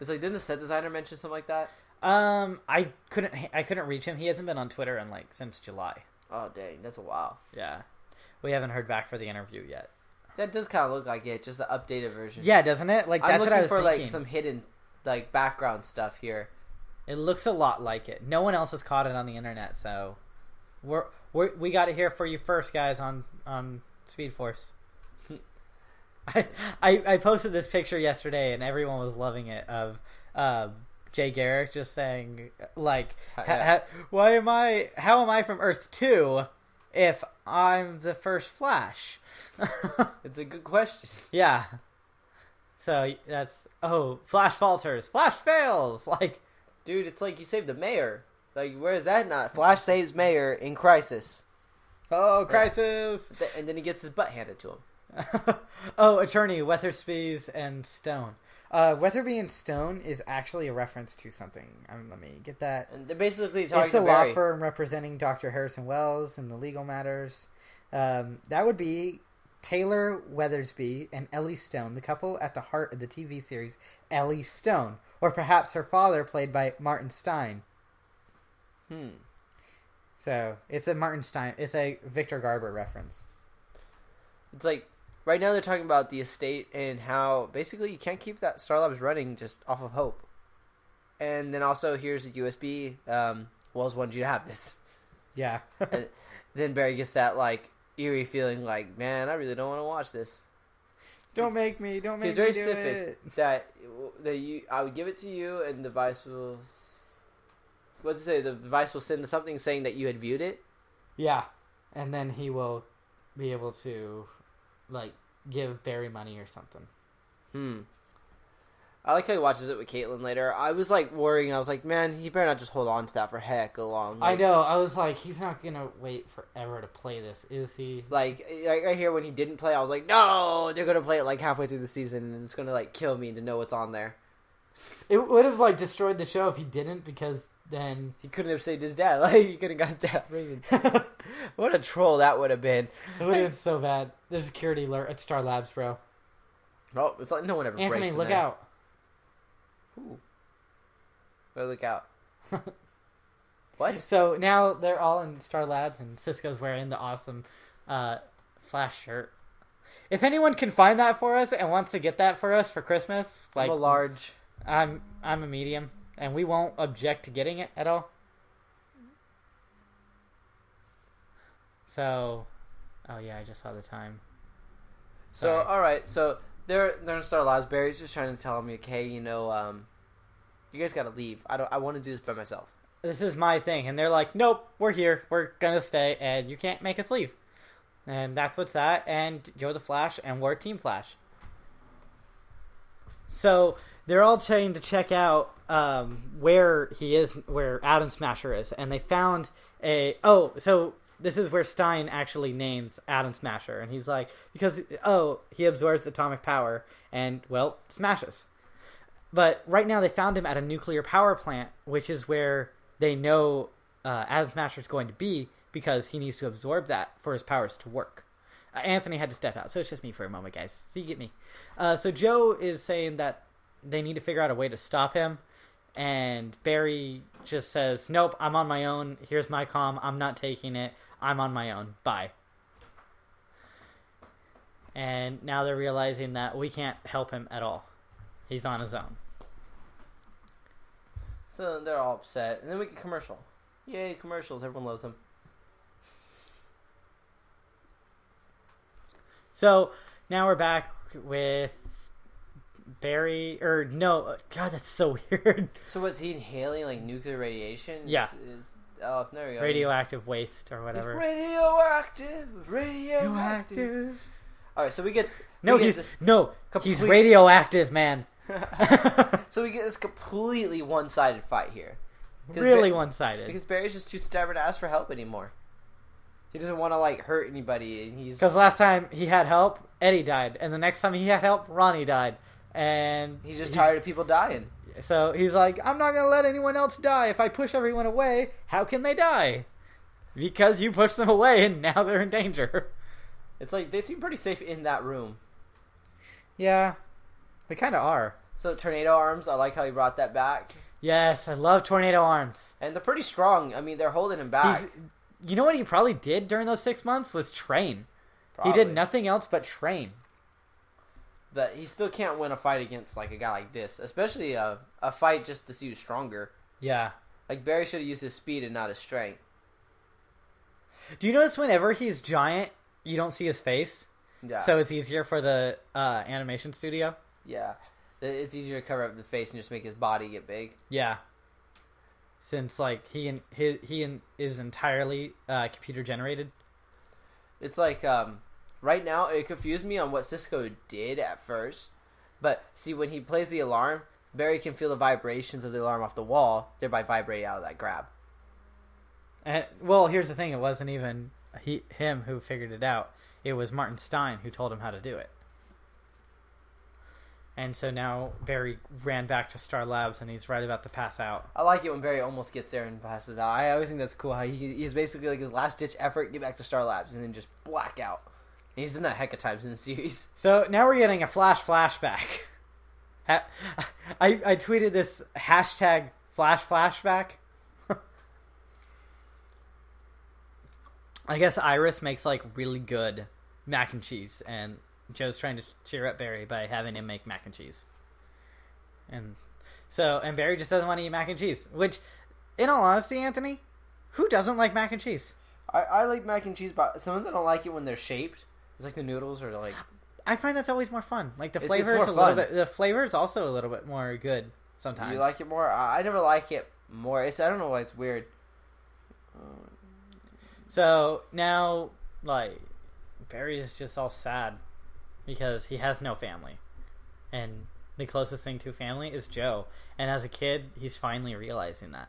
It's like, didn't the set designer mention something like that? I couldn't reach him. He hasn't been on Twitter since July. Oh, dang. That's a while. Yeah. We haven't heard back for the interview yet. That does kind of look like it, just the updated version. Yeah, doesn't it? Like, that's what I was thinking. I'm looking for, like, some hidden, like, background stuff here. It looks a lot like it. No one else has caught it on the internet, so... We got it here for you first, guys, on Speedforce. I posted this picture yesterday, and everyone was loving it, of... Jay Garrick just saying, like, how am I from Earth 2 if I'm the first Flash? It's a good question. Yeah. So that's, Flash falters, Flash fails. Like, dude, it's like you saved the mayor. Like, where is that not? Flash saves mayor in Crisis. Oh, Crisis! Yeah. And then he gets his butt handed to him. Attorney, Weatherspoons and Stone. Weatherby and Stone is actually a reference to something. Let me get that. And they're basically talking It's a law firm representing Dr. Harrison Wells in the legal matters. That would be Taylor Weathersby and Ellie Stone, the couple at the heart of the TV series Ellie Stone. Or perhaps her father, played by Martin Stein. So it's a it's a Victor Garber reference. It's like right now they're talking about the estate and how basically you can't keep that Star Labs running just off of hope. And then also here's a USB. Wells wanted you to have this. Yeah. And then Barry gets that like eerie feeling like, man, I really don't want to watch this. Don't make me. He's very specific that I would give it to you, and the device will. What to say? The device will send something saying that you had viewed it. Yeah, and then he will be able to, like, give Barry money or something. I like how he watches it with Caitlin later. I was like worrying. I was like, man, he better not just hold on to that for heck long. Like, I know. I was like, he's not gonna wait forever to play this, is he? Like right here when he didn't play, I was like, no, they're gonna play it like halfway through the season, and it's gonna like kill me to know what's on there. It would have like destroyed the show if he didn't, because then he couldn't have saved his dad. Like he could have got his dad out of prison. What a troll that would have been. It would have been so bad. There's a security alert at Star Labs, bro. Oh, it's like no one ever breaks in Anthony, look there. out. Ooh. Better look out. What? So now they're all in Star Labs, and Cisco's wearing the awesome Flash shirt. If anyone can find that for us and wants to get that for us for Christmas, like I'm a large. I'm a medium, and we won't object to getting it at all. So, oh yeah, I just saw the time. So all right, so they're in Star Labs. Barry's just trying to tell me, okay, you guys got to leave. I want to do this by myself. This is my thing, and they're like, nope, we're here, we're gonna stay, and you can't make us leave. And that's what's that. And you're the Flash, and we're Team Flash. So they're all trying to check out where Atom Smasher is, and they found so this is where Stein actually names Atom Smasher, and he's like, because he absorbs atomic power and smashes. But right now they found him at a nuclear power plant, which is where they know Atom Smasher is going to be, because he needs to absorb that for his powers to work. Anthony had to step out, so it's just me for a moment, guys. So you get me. So Joe is saying that they need to figure out a way to stop him, and Barry just says, nope, I'm on my own. Here's my comm. I'm not taking it. I'm on my own. Bye. And now they're realizing that we can't help him at all. He's on his own. So they're all upset. And then we get commercial. Yay, commercials. Everyone loves them. So now we're back with Barry. God, that's so weird. So was he inhaling like nuclear radiation? Yeah. Oh, there we go. Radioactive waste or whatever. Radioactive. All right, so we get. He's radioactive, man. So we get this completely one-sided fight here. Really one-sided. Because Barry's just too stubborn to ask for help anymore. He doesn't want to like hurt anybody, and because last time he had help, Eddie died, and the next time he had help, Ronnie died, and he's just tired of people dying. So he's like, I'm not gonna let anyone else die. If I push everyone away, how can they die? Because you pushed them away, and now they're in danger. It's like they seem pretty safe in that room. Yeah, they kind of are. So tornado arms, I like how he brought that back. Yes, I love tornado arms, and they're pretty strong. I mean, they're holding him back. You know what he probably did during those 6 months was train. Probably. He did nothing else but train. But he still can't win a fight against like a guy like this, especially a fight just to see who's stronger. Yeah, like Barry should have used his speed and not his strength. Do you notice whenever he's giant, you don't see his face? Yeah. So it's easier for the animation studio. Yeah, it's easier to cover up the face and just make his body get big. Yeah. Since like he is entirely computer generated. It's like right now it confused me on what Cisco did at first, but see when he plays the alarm, Barry can feel the vibrations of the alarm off the wall, thereby vibrating out of that grab. And well, here's the thing: it wasn't even him who figured it out. It was Martin Stein who told him how to do it. And so now Barry ran back to Star Labs, and he's right about to pass out. I like it when Barry almost gets there and passes out. I always think that's cool how he's basically like his last-ditch effort, get back to Star Labs, and then just black out. And he's done that a heck of times in the series. So now we're getting a flashback. I tweeted this hashtag #flashback. I guess Iris makes like really good mac and cheese, and Joe's trying to cheer up Barry by having him make mac and cheese. And Barry just doesn't want to eat mac and cheese, which, in all honesty, Anthony, who doesn't like mac and cheese? I like mac and cheese, but sometimes I don't like it when they're shaped. It's like the noodles are like... I find that's always more fun. Like the flavor is a little bit... The flavor is also a little bit more good sometimes. You like it more? I never like it more. I don't know why it's weird. So now, like, Barry is just all sad because he has no family. And the closest thing to family is Joe. And as a kid, he's finally realizing that.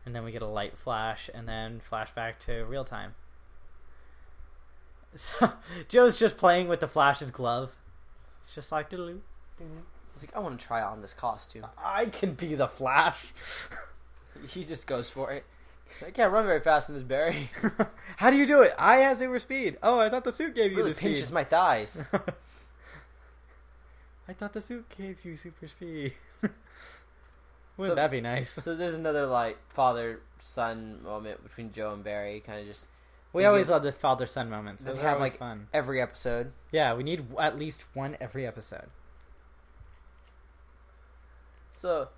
And then we get a light flash, and then flashback to real time. So Joe's just playing with the Flash's glove. It's just like, doo-doo. He's like, I want to try on this costume. I can be the Flash. He just goes for it. I can't run very fast in this, Barry. How do you do it? I have super speed. Oh, I thought the suit gave you really the speed. Pinches my thighs. I thought the suit gave you super speed. Wouldn't that be nice? So there's another like father-son moment between Joe and Barry. Kind of just. We always love the father-son moments. Those are always fun. Every episode. Yeah, we need at least one every episode. So,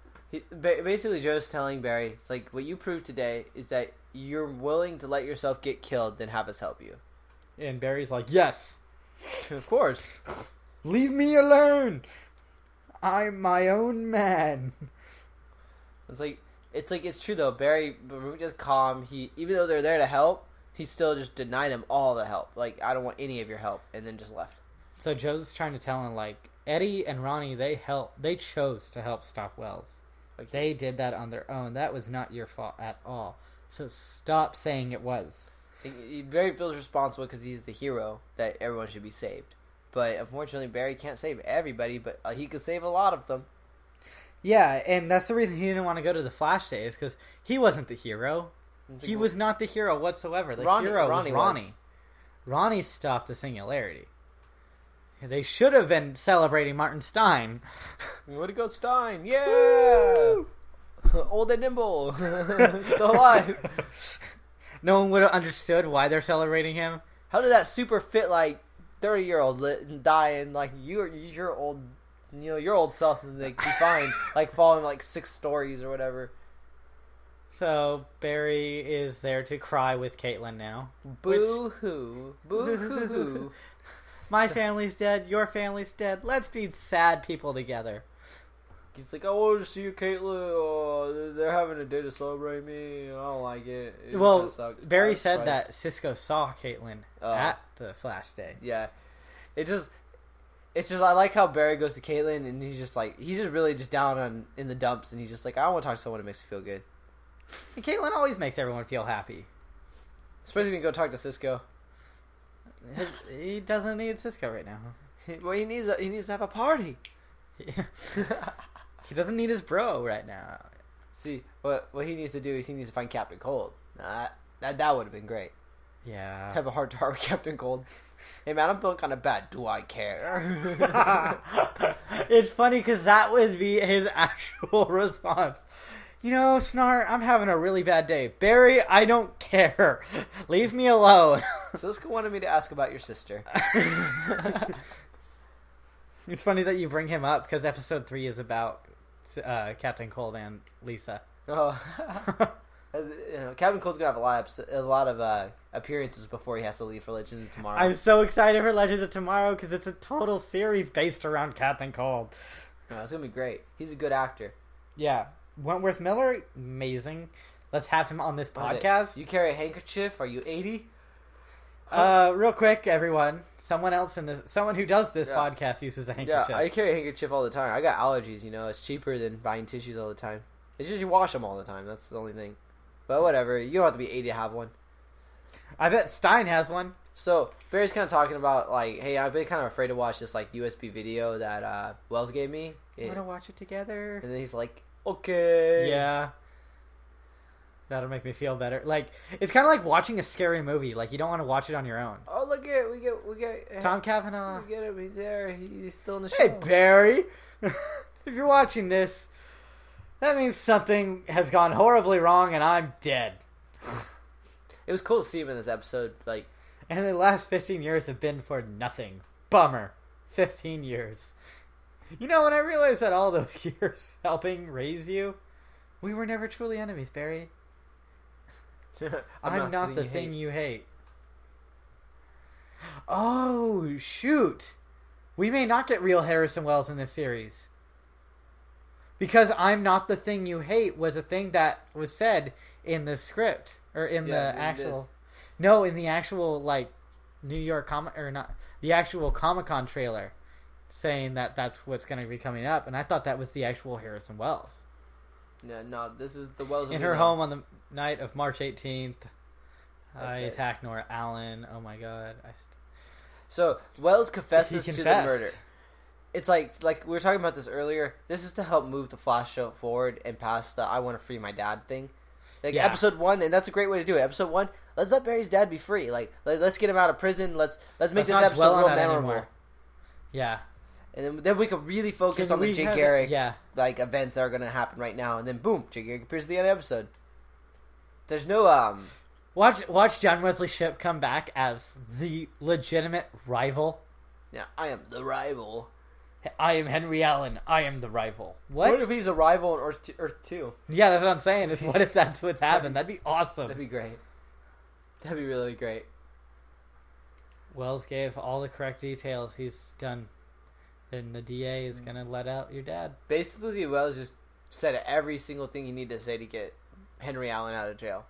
basically Joe's telling Barry, it's like, what you proved today is that you're willing to let yourself get killed than have us help you. And Barry's like, yes. Of course. Leave me alone. I'm my own man. It's true though. Barry just calm. Even though they're there to help, he still just denied them all the help. Like, I don't want any of your help, and then just left. So Joe's trying to tell him, like, Eddie and Ronnie, they chose to help stop Wells. Like, they did that on their own. That was not your fault at all. So stop saying it was. Barry feels responsible because he's the hero that everyone should be saved. But unfortunately, Barry can't save everybody, but he could save a lot of them. Yeah, and that's the reason he didn't want to go to the Flash Day, is because he wasn't the hero. He was not the hero whatsoever. The hero was Ronnie. Ronnie stopped the Singularity. They should have been celebrating Martin Stein. Way to go, Stein! Yeah! Woo! Old and nimble. Still alive. No one would have understood why they're celebrating him. How did that super fit, like, 30-year-old die and, like, your old... You know, your old self and like be fine, like falling like 6 stories or whatever. So Barry is there to cry with Caitlin now. Boo hoo, boo hoo hoo. My family's dead. Your family's dead. Let's be sad people together. He's like, I want to see you, Caitlin. Oh, they're having a day to celebrate me. I don't like it. Well, Barry said that Cisco saw Caitlin at the Flash Day. Yeah, it's just I like how Barry goes to Caitlin and he's just really just down in the dumps and he's just like, I want to talk to someone who makes me feel good. And Caitlin always makes everyone feel happy. Especially when you go talk to Cisco. He doesn't need Cisco right now. Well, he needs to have a party. He doesn't need his bro right now. See, what he needs to do is he needs to find Captain Cold. That would have been great. Yeah. Have a heart-to-heart with Captain Cold. Hey man, I'm feeling kind of bad. Do I care? It's funny because that would be his actual response. You know, Snart, I'm having a really bad day. Barry, I don't care. Leave me alone. Cisco wanted me to ask about your sister. It's funny that you bring him up because episode 3 is about Captain Cold and Lisa. Oh. You know, Captain Cold's gonna have a lot of appearances before he has to leave for Legends of Tomorrow. I'm so excited for Legends of Tomorrow because it's a total series based around Captain Cold. Oh, it's gonna be great. He's a good actor. Yeah, Wentworth Miller, amazing. Let's have him on this podcast. You carry a handkerchief? Are you 80? Real quick, everyone. Someone who does this podcast uses a handkerchief. Yeah, I carry a handkerchief all the time. I got allergies. You know, it's cheaper than buying tissues all the time. It's just you wash them all the time. That's the only thing. But whatever, you don't have to be 80 to have one. I bet Stein has one. So, Barry's kind of talking about, like, hey, I've been kind of afraid to watch this, like, USB video that Wells gave me. Want to watch it together? And then he's like, okay. Yeah. That'll make me feel better. Like, it's kind of like watching a scary movie. Like, you don't want to watch it on your own. Oh, look at it. We get Tom Cavanaugh. We get him. He's there. He's still in the show. Hey, Barry. If you're watching this, that means something has gone horribly wrong and I'm dead. It was cool to see him in this episode. Like, and the last 15 years have been for nothing. Bummer. 15 years. You know, when I realized that all those years helping raise you, we were never truly enemies, Barry. I'm not the thing you hate. Oh, shoot. We may not get real Harrison Wells in this series. Because I'm not the thing you hate was a thing that was said in the script. Or in the actual... No, in the actual, like, New York Comic... Or not... The actual Comic-Con trailer. Saying that that's what's going to be coming up. And I thought that was the actual Harrison Wells. Yeah, no, this is the Wells... In her home on the night of March 18th, I attacked Nora Allen. Oh my god. So, Wells confesses to the murder. It's like we were talking about this earlier. This is to help move the Flash show forward and past the I want to free my dad thing. Like, episode 1, and that's a great way to do it. Episode 1, let's let Barry's dad be free. Like, let's get him out of prison. Let's make this episode real memorable. Anymore. Yeah. And then we can really focus on the Jay Garrick like events that are going to happen right now. And then, boom, Jay Garrick appears at the end of the episode. There's no... Watch John Wesley Shipp come back as the legitimate rival. Yeah, I am the rival. I am Henry Allen. I am the rival. What if he's a rival in Earth 2? Yeah, that's what I'm saying. Is what if that's what's happened? That'd be awesome. That'd be great. That'd be really great. Wells gave all the correct details. He's done. And the DA is going to let out your dad. Basically, Wells just said every single thing you need to say to get Henry Allen out of jail.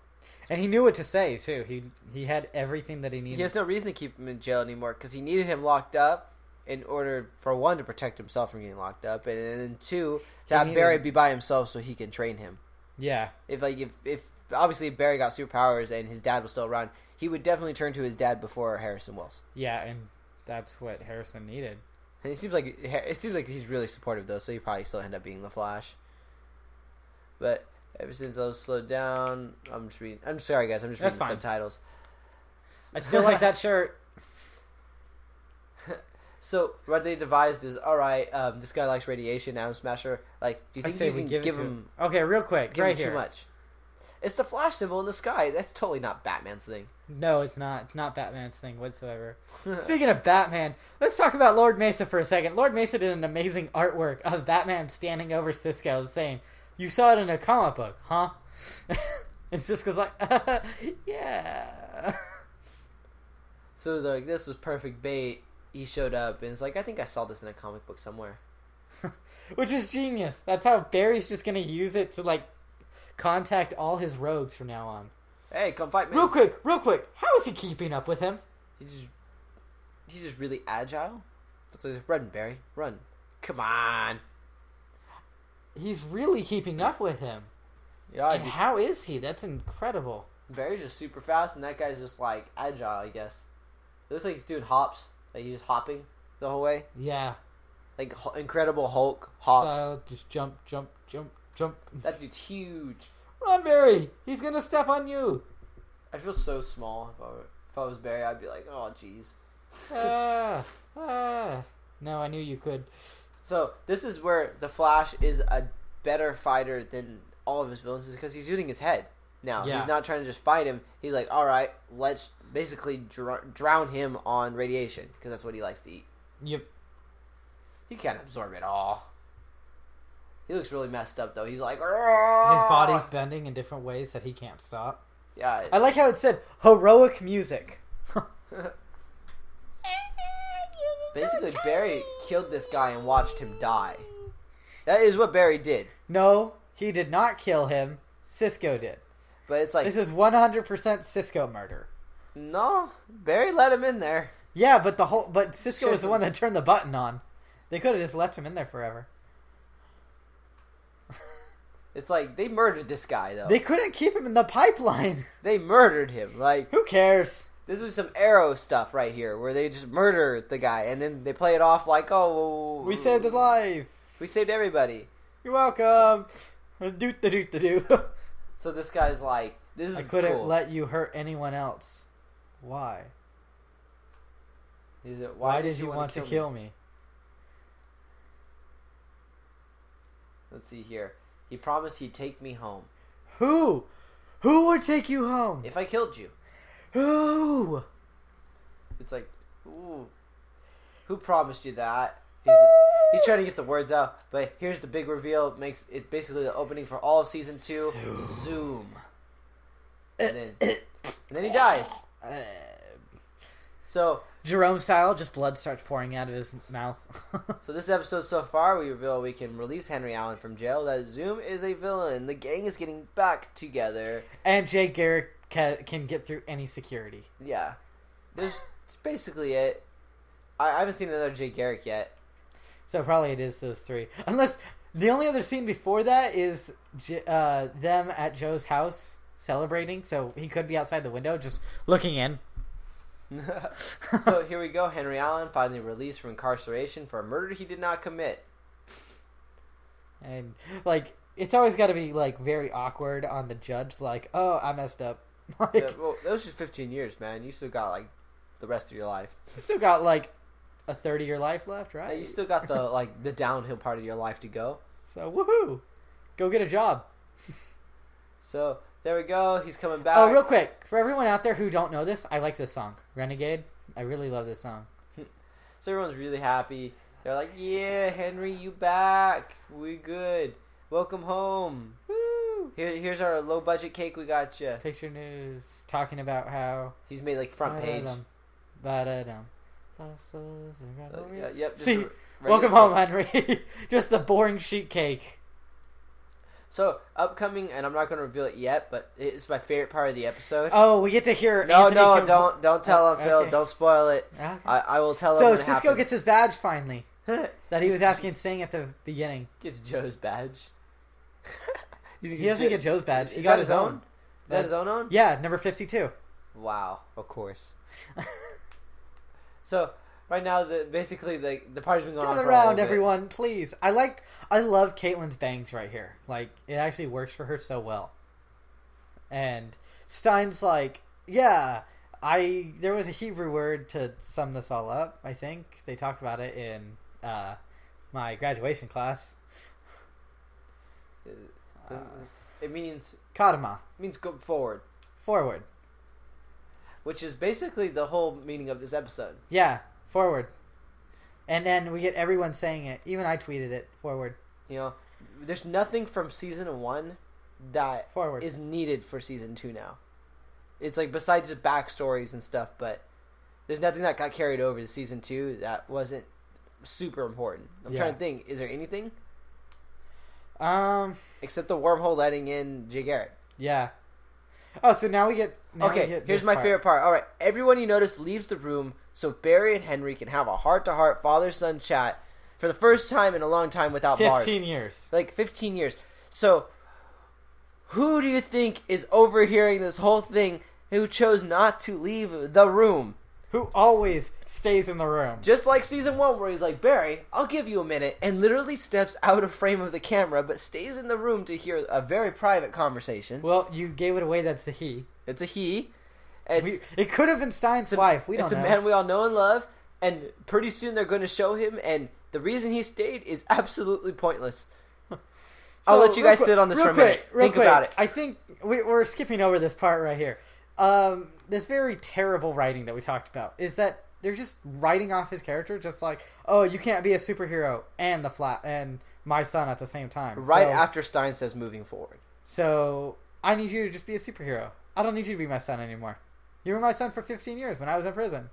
And he knew what to say, too. He had everything that he needed. He has no reason to keep him in jail anymore because he needed him locked up in order, for one, to protect himself from getting locked up, and then two, to have Barry be by himself so he can train him. Yeah. If obviously if Barry got superpowers and his dad was still around, he would definitely turn to his dad before Harrison Wells. Yeah, and that's what Harrison needed. And it seems like he's really supportive though, so he probably still end up being the Flash. But ever since I was slowed down, I'm sorry guys, I'm just reading the subtitles. I still like that shirt. So what they devised is, all right, this guy likes radiation, Atom Smasher. Like, do you think you can give him? Okay, real quick, give right him here. Too much. It's the Flash symbol in the sky. That's totally not Batman's thing. No, it's not. It's not Batman's thing whatsoever. Speaking of Batman, let's talk about Lord Mesa for a second. Lord Mesa did an amazing artwork of Batman standing over Cisco saying, "You saw it in a comic book, huh?" And Cisco's like, "Yeah." So like, this was perfect bait. He showed up and it's like, I think I saw this in a comic book somewhere. Which is genius. That's how Barry's just going to use it to, like, contact all his rogues from now on. Hey, come fight me. Real quick. How is he keeping up with him? He's just really agile. That's like, run, Barry. Run. Come on. He's really keeping up with him. Yeah, and how is he? That's incredible. Barry's just super fast and that guy's just, like, agile, I guess. It looks like he's doing hops. Like, he's just hopping the whole way. Yeah. Like, Incredible Hulk hops. So, just jump. That dude's huge. Run, Barry! He's gonna step on you! I feel so small. If I was Barry, I'd be like, oh, jeez. No, I knew you could. So, this is where the Flash is a better fighter than all of his villains, is because he's using his head. Now, he's not trying to just fight him. He's like, all right, let's basically drown him on radiation, because that's what he likes to eat. Yep. He can't absorb it all. He looks really messed up, though. He's like, Argh! His body's bending in different ways that he can't stop. Yeah. I like how it said, heroic music. Basically, Barry killed this guy and watched him die. That is what Barry did. No, he did not kill him. Cisco did. But it's like... This is 100% Cisco murder. No, Barry let him in there. Yeah, but Cisco was the one that turned the button on. They could have just left him in there forever. It's like, they murdered this guy, though. They couldn't keep him in the pipeline. They murdered him. Like, who cares? This was some Arrow stuff right here, where they just murder the guy, and then they play it off like, oh... We saved his life. We saved everybody. You're welcome. Do. So this guy's like, this is I couldn't cool. let you hurt anyone else. Why? Why did you want to kill me? Let's see here. He promised he'd take me home. Who? Who would take you home? If I killed you. Who? It's like, ooh, who promised you that? He's trying to get the words out, but here's the big reveal. Makes it basically the opening for all of season 2. Zoom. And then he dies. So Jerome style, just blood starts pouring out of his mouth. So this episode so far, we reveal we can release Henry Allen from jail. That Zoom is a villain. The gang is getting back together, and Jay Garrick can get through any security. Yeah, that's basically it. I haven't seen another Jay Garrick yet. So probably it is those 3. Unless the only other scene before that is them at Joe's house celebrating. So he could be outside the window just looking in. So here we go. Henry Allen finally released from incarceration for a murder he did not commit. And like it's always got to be like very awkward on the judge. Like, oh, I messed up. Like, yeah, well, that was just 15 years, man. You still got like the rest of your life. You still got like a 30-year life left, right? Yeah, you still got the like the downhill part of your life to go. So woohoo, go get a job. So there we go. He's coming back. Oh, real quick, for everyone out there who don't know this, I like this song, Renegade. I really love this song. So everyone's really happy. They're like, "Yeah, Henry, you back? We good. Welcome home. Woo! Here's our low budget cake. We got you." Picture news talking about how he's made like front page. Yep. See, welcome home, Henry. Just a boring sheet cake. So upcoming, and I'm not going to reveal it yet, but it's my favorite part of the episode. Oh, we get to hear. No, don't tell him, Phil. Okay. Don't spoil it. Okay. I will tell him. So when Cisco it happens. gets his badge finally. That he was asking, saying at the beginning. Gets Joe's badge. He doesn't get Joe's badge. He Is got that his own. Is that his own? Yeah, number 52. Wow, of course. So right now, basically the party's been going on Gather for a around, little bit. everyone, please. I love Caitlin's bangs right here. Like, it actually works for her so well. And Stein's like, yeah, there was a Hebrew word to sum this all up. I think they talked about it in my graduation class. It means Kadama. It means go forward. Forward. Which is basically the whole meaning of this episode. Yeah, forward. And then we get everyone saying it. Even I tweeted it. Forward. You know, there's nothing from season 1 that forward is needed for season 2 now. It's like besides the backstories and stuff, but there's nothing that got carried over to season 2 that wasn't super important. I'm trying to think. Is there anything? Except the wormhole letting in Jay Garrick. Yeah. Oh, so now we get... here's my favorite part. All right, everyone you notice leaves the room so Barry and Henry can have a heart-to-heart father-son chat for the first time in a long time without 15 bars. years. Like, 15 years. So, who do you think is overhearing this whole thing who chose not to leave the room? Who always stays in the room. Just like season 1 where he's like, Barry, I'll give you a minute, and literally steps out of frame of the camera but stays in the room to hear a very private conversation. Well, you gave it away. That's the he. It's a he. It could have been Stein's wife. We don't know. It's a man we all know and love, and pretty soon they're going to show him, and the reason he stayed is absolutely pointless. I'll let you guys sit on this for a minute. Think about it. I think we're skipping over this part right here. This very terrible writing that we talked about is that they're just writing off his character, just like, oh, you can't be a superhero and and my son at the same time. Right after Stein says moving forward. So I need you to just be a superhero. I don't need you to be my son anymore. You were my son for 15 years when I was in prison.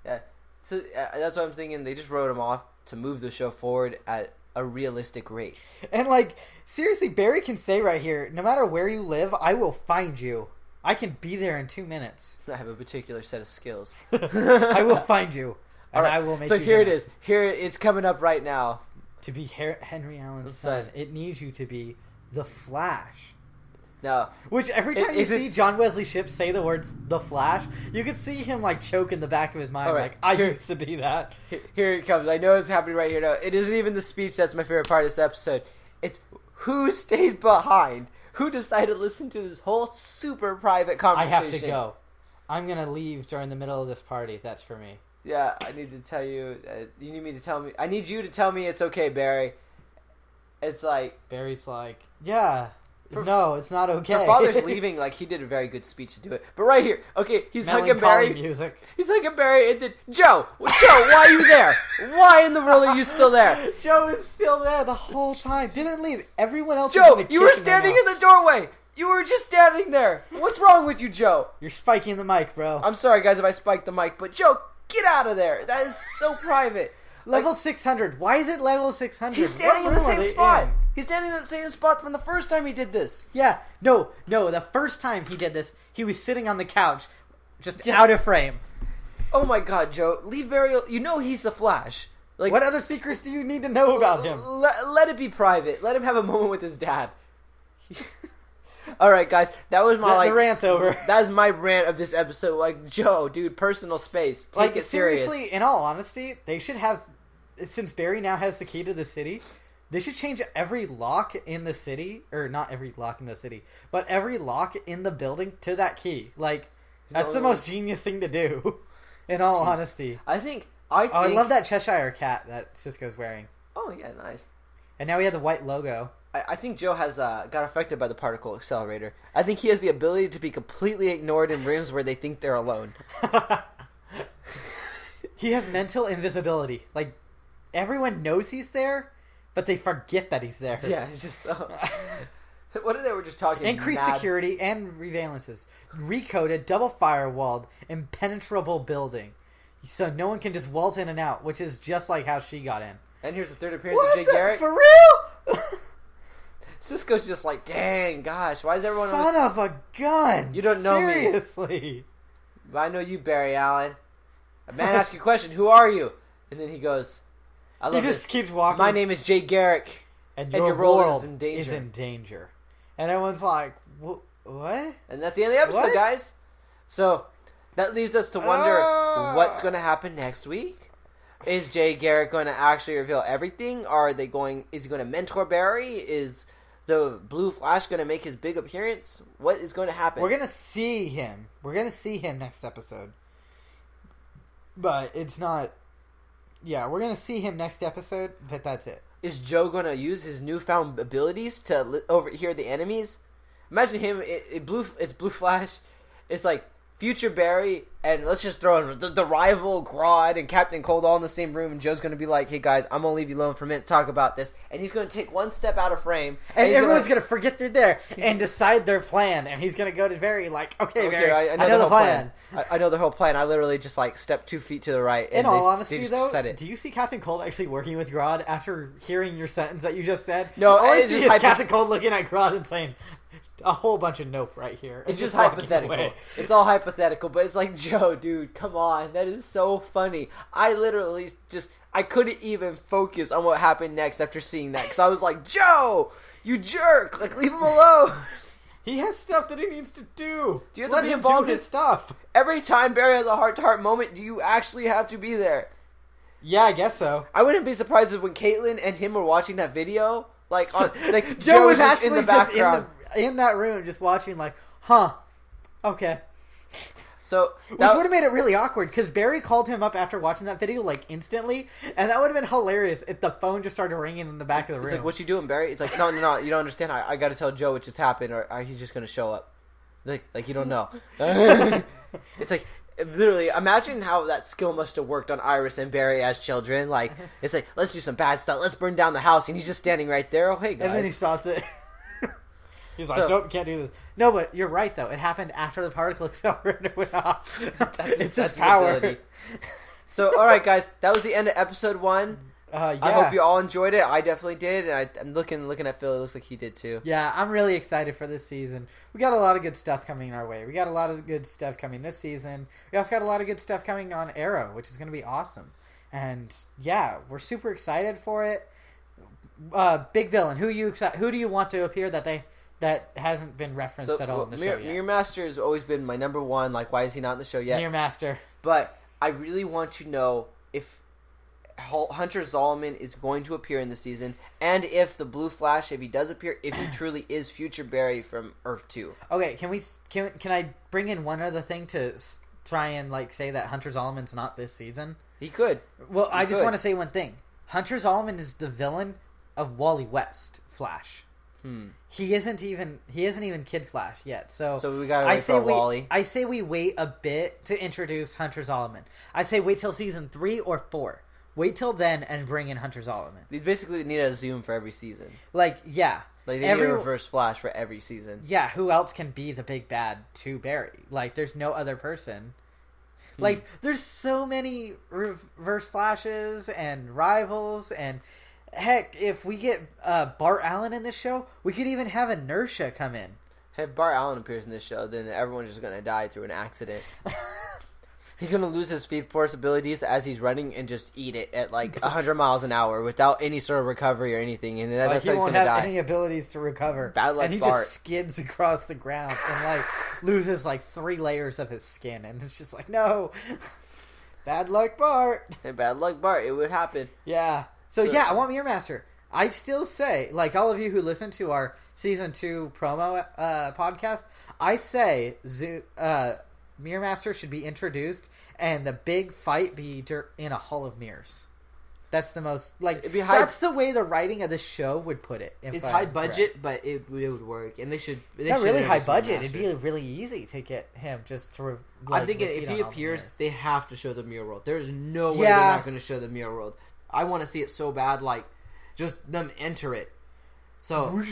Yeah, so that's what I'm thinking. They just wrote him off to move the show forward at a realistic rate. And like, seriously, Barry can say right here, no matter where you live, I will find you. I can be there in 2 minutes. I have a particular set of skills. I will find you. And I will make you. So here it is. Here it's coming up right now. To be Henry Allen's son, it needs you to be the Flash. No. Which every time you see John Wesley Shipp say the words "the Flash," you can see him like choke in the back of his mind, like I used to be that. Here it comes. I know it's happening right here now. It isn't even the speech that's my favorite part of this episode. It's who stayed behind. Who decided to listen to this whole super private conversation? I have to go. I'm gonna leave during the middle of this party. That's for me. Yeah, I need to tell you. You need me to tell me. I need you to tell me it's okay, Barry. It's like Barry's like, yeah. no, it's not okay. Her father's leaving, like, he did a very good speech to do it. But right here, okay, he's hugging Barry. Music. He's hugging Barry, and then, Joe, why are you there? Why in the world are you still there? Joe is still there the whole time. Didn't leave. Everyone else Joe, you were standing in the doorway. You were just standing there. What's wrong with you, Joe? You're spiking the mic, bro. I'm sorry, guys, if I spiked the mic, but Joe, get out of there. That is so private. Level 600. Why is it level 600? He's standing in the same spot. He's standing in the same spot from the first time he did this. Yeah. No. The first time he did this, he was sitting on the couch, just out of frame. Oh my God, Joe. Leave Barry. You know he's the Flash. Like, what other secrets do you need to know about him? Let it be private. Let him have a moment with his dad. All right, guys. That was my the rant's over. That's my rant of this episode. Like, Joe, dude, personal space. Take it serious. Seriously, in all honesty, they should have. Since Barry now has the key to the city, they should change every lock in the city, or not every lock in the city, but every lock in the building to that key. Like, that's the most genius thing to do. In all honesty, I love that Cheshire cat that Cisco's wearing. Oh yeah, nice. And now we have the white logo. I think Joe has got affected by the particle accelerator. I think he has the ability to be completely ignored in rooms where they think they're alone. He has mental invisibility. Like, everyone knows he's there, but they forget that he's there. Yeah, it's just... what are they were just talking Increased security and revalences. Recoded, double firewalled, impenetrable building. So no one can just waltz in and out, which is just like how she got in. And here's the third appearance of Jay Garrick. For real? Cisco's just like, dang, gosh, why is everyone... Son of a gun! You don't know me. Seriously. But I know you, Barry Allen. A man asks you a question, who are you? And then he goes... He just keeps walking. My name is Jay Garrick, and your role is in danger. And everyone's like, what? And that's the end of the episode, guys. So, that leaves us to wonder what's going to happen next week. Is Jay Garrick going to actually reveal everything? Is he going to mentor Barry? Is the Blue Flash going to make his big appearance? What is going to happen? We're going to see him. We're going to see him next episode. But it's not... Yeah, we're going to see him next episode, but that's it. Is Joe going to use his newfound abilities to overhear the enemies? Imagine him, it's Blue Flash. It's like future Barry, and let's just throw in the rival Grodd and Captain Cold all in the same room, and Joe's going to be like, hey guys, I'm going to leave you alone for a minute to talk about this. And he's going to take one step out of frame. And everyone's going to forget they're there and decide their plan. And he's going to go to Barry like, okay Barry, I know the plan. I know the whole plan. I literally just like stepped 2 feet to the right. And in all honesty, though, do you see Captain Cold actually working with Grodd after hearing your sentence that you just said? No, all I see is Captain Cold looking at Grodd and saying a whole bunch of nope right here. It's just hypothetical. It's all hypothetical, but it's like, Joe, dude, come on. That is so funny. I literally I couldn't even focus on what happened next after seeing that, because I was like, Joe, you jerk. Like, leave him alone. He has stuff that he needs to do. Do you have to be involved in his stuff? Every time Barry has a heart-to-heart moment, do you actually have to be there? Yeah, I guess so. I wouldn't be surprised if when Caitlin and him were watching that video, like Joe was actually in the background. In that room, just watching, like, huh, okay. So which would have made it really awkward, because Barry called him up after watching that video, like, instantly, and that would have been hilarious if the phone just started ringing in the back of the room. It's like, what you doing, Barry? It's like, no, you don't understand. I got to tell Joe what just happened, or he's just going to show up. Like you don't know. It's like, literally, imagine how that skill must have worked on Iris and Barry as children. Like, it's like, let's do some bad stuff. Let's burn down the house, and he's just standing right there. Oh, hey, guys. And then he stops it. He's like, nope, can't do this. No, but you're right, though. It happened after the particle accelerator went off. It's his power. Ability. So, all right, guys. That was the end of episode 1. Yeah. I hope you all enjoyed it. I definitely did. And I'm looking at Phil. It looks like he did, too. Yeah, I'm really excited for this season. We got a lot of good stuff coming our way. We got a lot of good stuff coming this season. We also got a lot of good stuff coming on Arrow, which is going to be awesome. And, yeah, we're super excited for it. Big villain. Who do you want to appear that hasn't been referenced at all in the show yet? Mirror Master has always been my number one. Like, why is he not in the show yet? Mirror Master. But I really want to know if Hunter Zolomon is going to appear in the season, and if the Blue Flash, if he does appear, if he truly is future Barry from Earth 2. Okay, can I bring in one other thing to try and like say that Hunter Zolomon's not this season? He could. Well, I just want to say one thing. Hunter Zolomon is the villain of Wally West Flash. He isn't even Kid Flash yet. So we gotta wait for Wally. I say we wait a bit to introduce Hunter Zolomon. I say wait till season 3 or 4. Wait till then and bring in Hunter Zolomon. They basically need a Zoom for every season. Like, yeah. Like, they need a Reverse Flash for every season. Yeah, who else can be the big bad to Barry? Like, there's no other person. Like, there's so many Reverse Flashes and rivals, and heck, if we get Bart Allen in this show, we could even have Inertia come in. If Bart Allen appears in this show, then everyone's just going to die through an accident. He's going to lose his Speedforce abilities as he's running and just eat it at like 100 miles an hour without any sort of recovery or anything. And that's how he's going to die. He won't have any abilities to recover. Bad luck, and he Bart. just skids across the ground and like loses like 3 layers of his skin. And it's just like, no. Bad luck, Bart. And bad luck, Bart. It would happen. Yeah. So yeah, I want Mirror Master. I still say, like all of you who listen to our season 2 promo podcast, I say Mirror Master should be introduced and the big fight be in a hall of mirrors. That's the most that's the way the writing of the show would put it. It's high budget, but it would work, and they should. Not really high budget. It'd be really easy to get him just to. I'm thinking if he appears, they have to show the Mirror World. There's no way they're not going to show the Mirror World. I want to see it so bad, like just them enter it. So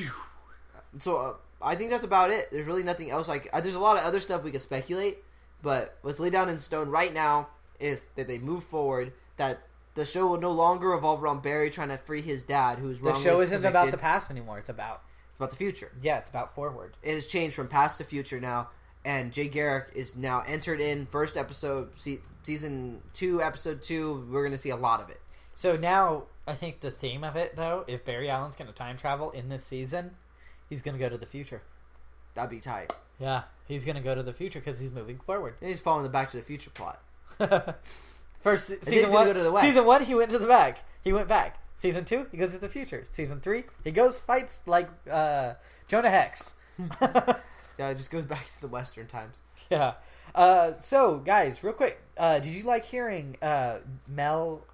I think that's about it. There's really nothing else. Like there's a lot of other stuff we could speculate, but what's laid down in stone right now is that they move forward. That the show will no longer revolve around Barry trying to free his dad, who's wrongly convicted. The show isn't convicted. about the past anymore. It's about the future. Yeah, it's about forward. It has changed from past to future now, and Jay Garrick is now entered in first episode, season 2, episode 2. We're going to see a lot of it. So now, I think the theme of it, though, if Barry Allen's going to time travel in this season, he's going to go to the future. That'd be tight. Yeah, he's going to go to the future because he's moving forward. And he's following the Back to the Future plot. First season 1, he went to the back. He went back. Season 2, he goes to the future. Season 3, he fights like Jonah Hex. Yeah, it just goes back to the Western times. Yeah. So, guys, real quick, did you like hearing Mel,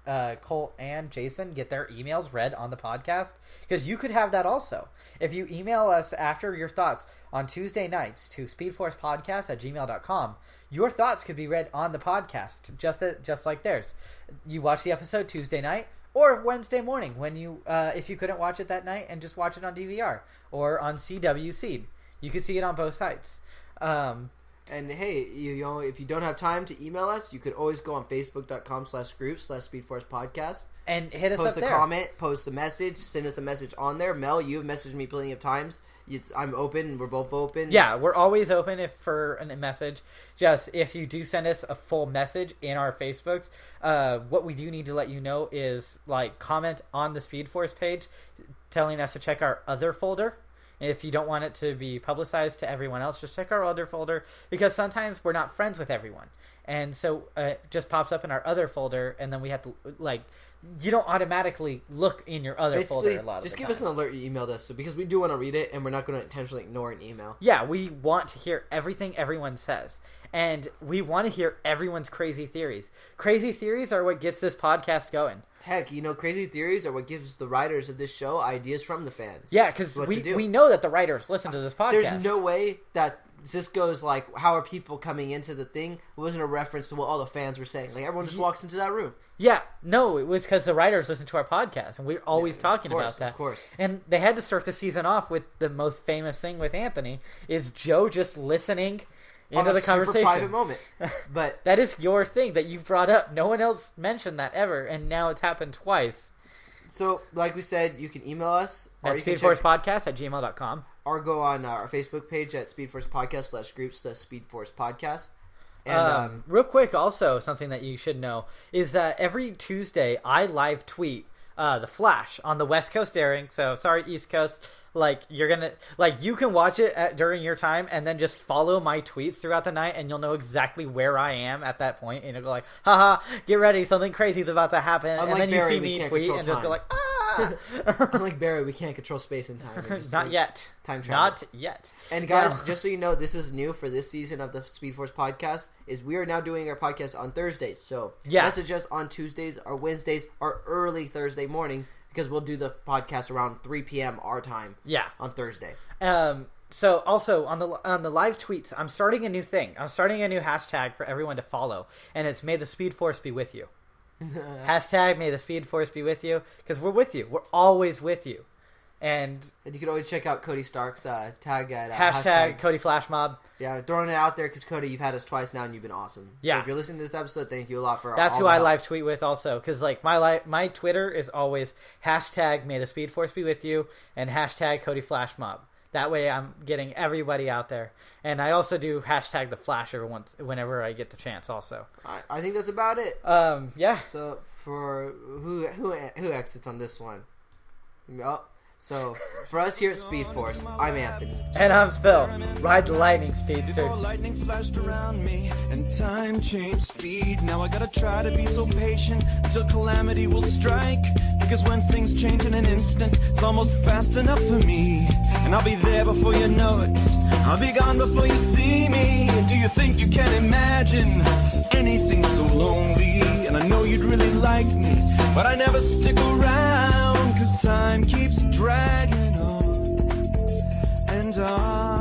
Colt, and Jason get their emails read on the podcast? Because you could have that also. If you email us after your thoughts on Tuesday nights to speedforcepodcast@gmail.com, your thoughts could be read on the podcast, just like theirs. You watch the episode Tuesday night or Wednesday morning when you, if you couldn't watch it that night, and just watch it on DVR or on CW Seed. You can see it on both sites. And hey, you know, if you don't have time to email us, you could always go on facebook.com/groups/speedforcepodcast and hit us post up a there. Comment, post a message, send us a message on there. Mel, you have messaged me plenty of times. I'm open. We're both open. Yeah, we're always open for a message. Just if you do send us a full message in our Facebooks, what we do need to let you know is like comment on the Speedforce page, telling us to check our other folder. If you don't want it to be publicized to everyone else, just check our other folder, because sometimes we're not friends with everyone. And so it just pops up in our other folder, and then we have to, like, you don't automatically look in your other folder a lot of the time. Just give us an alert you emailed us, because we do want to read it, and we're not going to intentionally ignore an email. Yeah, we want to hear everything everyone says. And we want to hear everyone's crazy theories. Crazy theories are what gets this podcast going. Heck, you know, crazy theories are what gives the writers of this show ideas from the fans. Yeah, because we know that the writers listen to this podcast. There's no way that Cisco's like, how are people coming into the thing? It wasn't a reference to what all the fans were saying. Like, everyone just walks into that room. Yeah, no, it was because the writers listen to our podcast, and we're always talking about that. Of course. And they had to start the season off with the most famous thing with Anthony, is Joe just listening into the conversation. Super private moment. But that is your thing that you brought up. No one else mentioned that ever, and now it's happened twice. So, like we said, you can email us at speedforcepodcast@gmail.com, or go on our Facebook page at speedforcepodcast/groups/speedforcepodcast. And real quick, also something that you should know is that every Tuesday I live tweet The Flash on the West Coast airing. So sorry, East Coast. Like, you're gonna, like, you can watch it during your time, and then just follow my tweets throughout the night, and you'll know exactly where I am at that point. And it'll go like, haha, get ready, something crazy is about to happen. Unlike and then Barry, you see me tweet and just go like, ah. Unlike Barry, we can't control space and time. Just not yet. Time travel. Not yet. And guys, just so you know, this is new for this season of the Speedforce podcast. Is we are now doing our podcast on Thursdays. So message us on Tuesdays or Wednesdays or early Thursday morning, because we'll do the podcast around 3 p.m. our time. Yeah, on Thursday. So also on the live tweets, I'm starting a new thing. I'm starting a new hashtag for everyone to follow, and it's May the Speedforce be with you. Hashtag May the Speedforce be with you, because we're with you. We're always with you. And you can always check out Cody Stark's tag at hashtag Cody Flashmob. Yeah, throwing it out there because Cody, you've had us twice now and you've been awesome. Yeah. So if you're listening to this episode, thank you a lot for That's all who I help. live tweet with also, because like my Twitter is always hashtag May the Speedforce be with you and hashtag Cody Flashmob. That way I'm getting everybody out there. And I also do hashtag the Flash whenever I get the chance also. I think that's about it. Yeah. So for who exits on this one? Oh. So, for us here at Speedforce, I'm Anthony. And I'm Phil. Ride the lightning, speedsters. Lightning flashed around me and time changed speed. Now I gotta try to be so patient until calamity will strike. Because when things change in an instant, it's almost fast enough for me. And I'll be there before you know it. I'll be gone before you see me. Do you think you can imagine anything so lonely? And I know you'd really like me, but I never stick around. Cause time keeps dragging on and on.